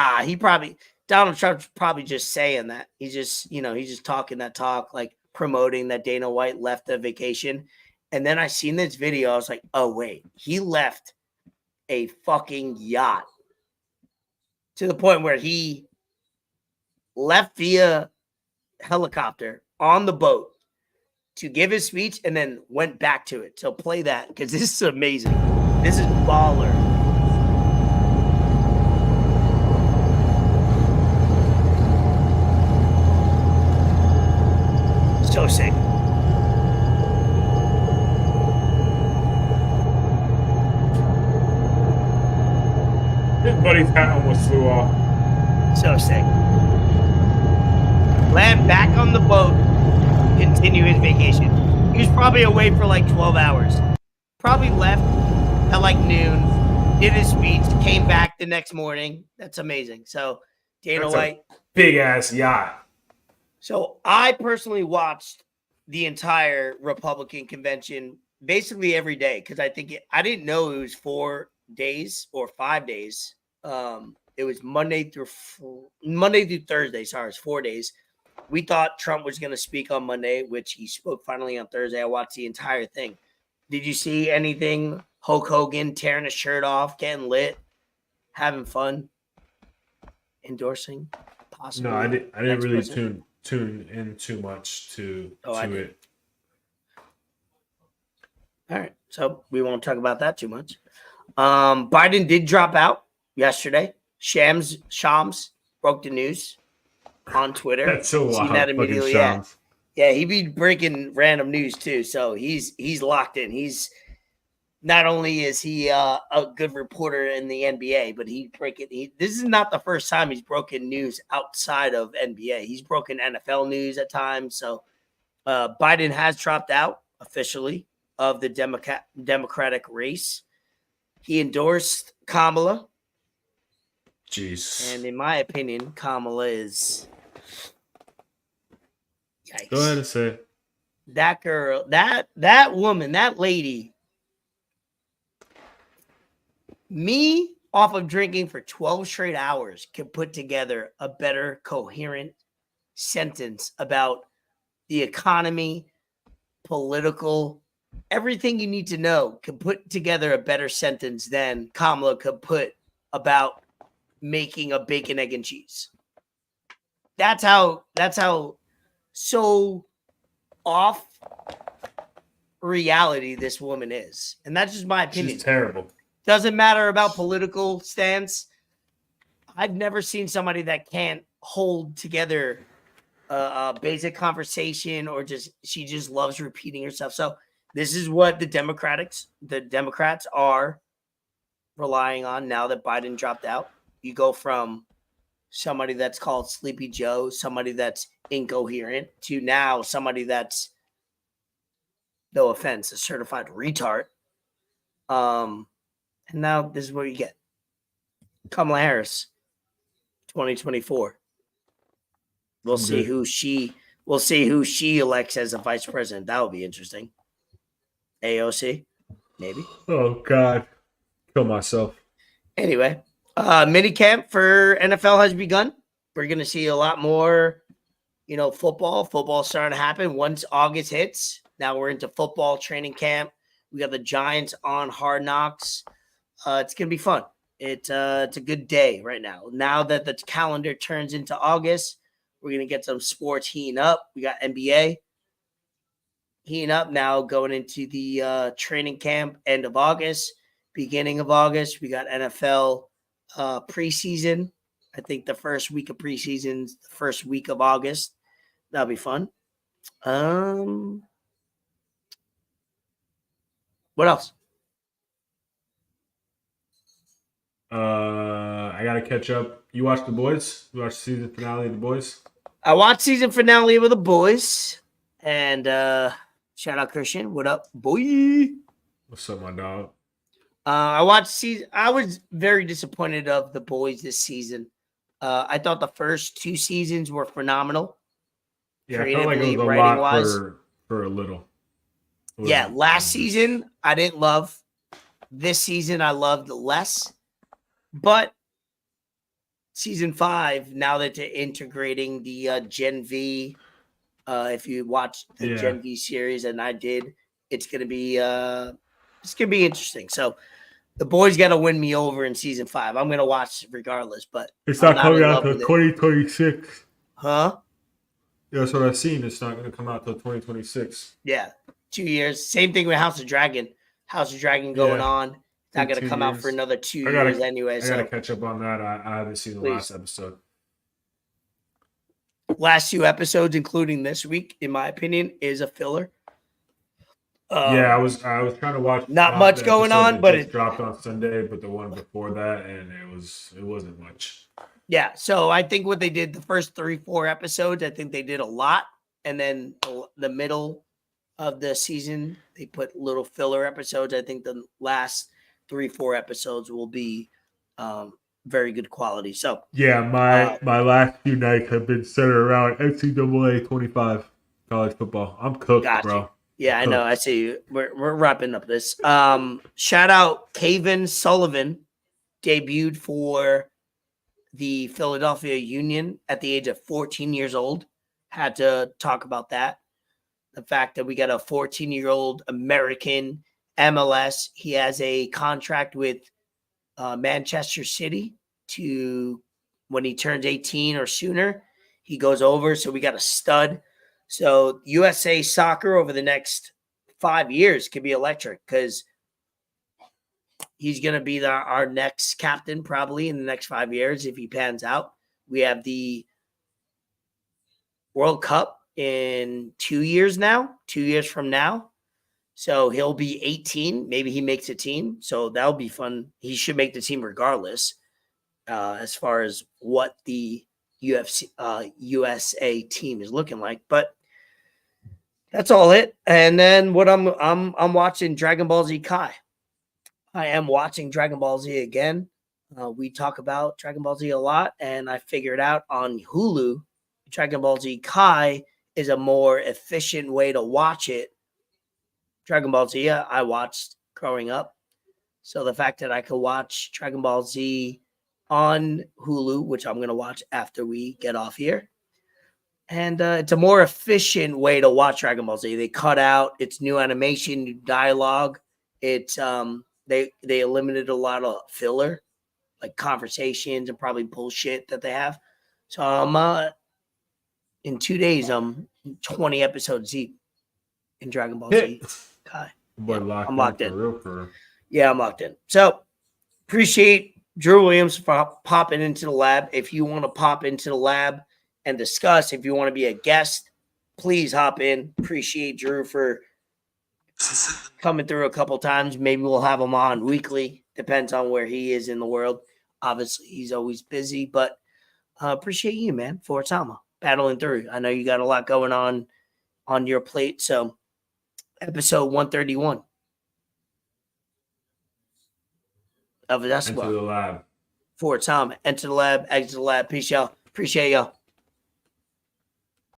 Donald Trump's probably just saying that. He's just talking that talk, like promoting that Dana White left the vacation. And then I seen this video. I was like, oh, wait, he left a fucking yacht to the point where he left via helicopter on the boat to give his speech and then went back to it. So play that because this is amazing. This is baller. So sick. His buddy's hat almost flew off. So sick. Land back on the boat, continue his vacation. He was probably away for like 12 hours. Probably left at like noon, did his speech, came back the next morning. That's amazing. So Dana White. Big ass yacht. So I personally watched the entire Republican convention basically every day because I didn't know it was 4 days or 5 days. It was Monday through Thursday. Sorry, it's 4 days. We thought Trump was going to speak on Monday, which he spoke finally on Thursday. I watched the entire thing. Did you see anything? Hulk Hogan tearing his shirt off, getting lit, having fun, endorsing, possibly. No, I didn't really tune in too much to it. All right, so we won't talk about that too much. Biden did drop out yesterday. Shams broke the news on Twitter. That's so wild. Seen that immediately. Yeah, he be breaking random news too. So he's locked in. He's not only is he a good reporter in the NBA, but this is not the first time he's broken news outside of NBA. He's broken NFL news at times. So Biden has dropped out officially of the Democratic race. He endorsed Kamala. Jeez. And in my opinion, Kamala is... Yikes. Go ahead and say it. That girl, that woman, that lady, me off of drinking for 12 straight hours can put together a better coherent sentence about the economy, political, everything you need to know can put together a better sentence than Kamala could put about making a bacon, egg, and cheese. That's how so off reality this woman is. And that's just my opinion. She's terrible. Doesn't matter about political stance. I've never seen somebody that can't hold together a basic conversation or she just loves repeating herself. So this is what the Democrats are relying on now that Biden dropped out. You go from somebody that's called Sleepy Joe, somebody that's incoherent, to now somebody that's, no offense, a certified retard. And now this is what you get. Kamala Harris, 2024. We'll see who she elects as a vice president. That would be interesting. AOC, maybe. Oh God, kill myself. Anyway, Mini camp for NFL has begun. We're going to see a lot more, football. Football's starting to happen once August hits. Now we're into football training camp. We got the Giants on Hard Knocks. It's going to be fun. It's a good day right now. Now that the calendar turns into August, we're going to get some sports heating up. We got NBA heating up now, going into the training camp end of August, beginning of August. We got NFL preseason. I think the first week of preseason, the first week of August. That'll be fun. What else? I gotta catch up. You watched The Boys? You watched the season finale of The Boys? I watched season finale of The Boys, and shout out Christian. What up, boy? What's up, my dog? I watched season. I was very disappointed of The Boys this season. I thought the first 2 seasons were phenomenal. Yeah, I felt like it was a lot for a little. Yeah, last season I didn't love. This season I loved less. But season 5, now that they're integrating the Gen V, if you watch the Gen V series, and I did, it's gonna be interesting. So The Boys got to win me over in season 5. I'm gonna watch regardless, but it's not coming out till 2026. Huh? Yeah, that's what I've seen. It's not gonna come out till 2026. Yeah, 2 years. Same thing with House of Dragon. House of Dragon going on. It's not gonna come out for another 2 years anyway. I gotta catch up on that. I haven't seen the last episode. Last 2 episodes, including this week, in my opinion, is a filler. I was trying to watch. Not much going on, but it dropped on Sunday. But the one before that, and it wasn't much. Yeah, so I think what they did the first 3-4 episodes, I think they did a lot, and then the middle of the season they put little filler episodes. I think the last 3-4 episodes will be very good quality. So yeah, my last few nights have been centered around NCAA 25 college football. I'm cooked, bro. Yeah, I know. I see you. We're wrapping up this. Shout out Kevin Sullivan, debuted for the Philadelphia Union at the age of 14 years old. Had to talk about that. The fact that we got a 14-year-old American MLS. He has a contract with Manchester City to when he turns 18 or sooner, he goes over. So we got a stud. So USA soccer over the next 5 years could be electric because he's going to be our next captain probably in the next 5 years if he pans out. We have the World Cup in 2 years now, 2 years from now. So he'll be 18. Maybe he makes a team. So that'll be fun. He should make the team regardless as far as what the USA team is looking like. But that's all it. And then what I'm watching Dragon Ball Z Kai. I am watching Dragon Ball Z again. We talk about Dragon Ball Z a lot, and I figured out on Hulu, Dragon Ball Z Kai is a more efficient way to watch it. Dragon Ball Z, I watched growing up. So the fact that I could watch Dragon Ball Z on Hulu, which I'm going to watch after we get off here. And it's a more efficient way to watch Dragon Ball Z. They cut out its new animation, new dialogue. It's they eliminated a lot of filler, like conversations and probably bullshit that they have. So I'm in 2 days, I'm 20 episodes deep in Dragon Ball Z. Kai. Yeah, I'm locked in. For real. Yeah, I'm locked in. So appreciate Drew Williams for popping into the lab. If you want to pop into the lab and discuss, if you want to be a guest, please hop in. Appreciate Drew for coming through a couple times. Maybe we'll have him on weekly. Depends on where he is in the world. Obviously, he's always busy, but appreciate you, man, for Tama battling through. I know you got a lot going on your plate. So episode 131 of Escobar. Enter the lab. For Tama. Enter the lab, exit the lab. Peace, y'all. Appreciate y'all.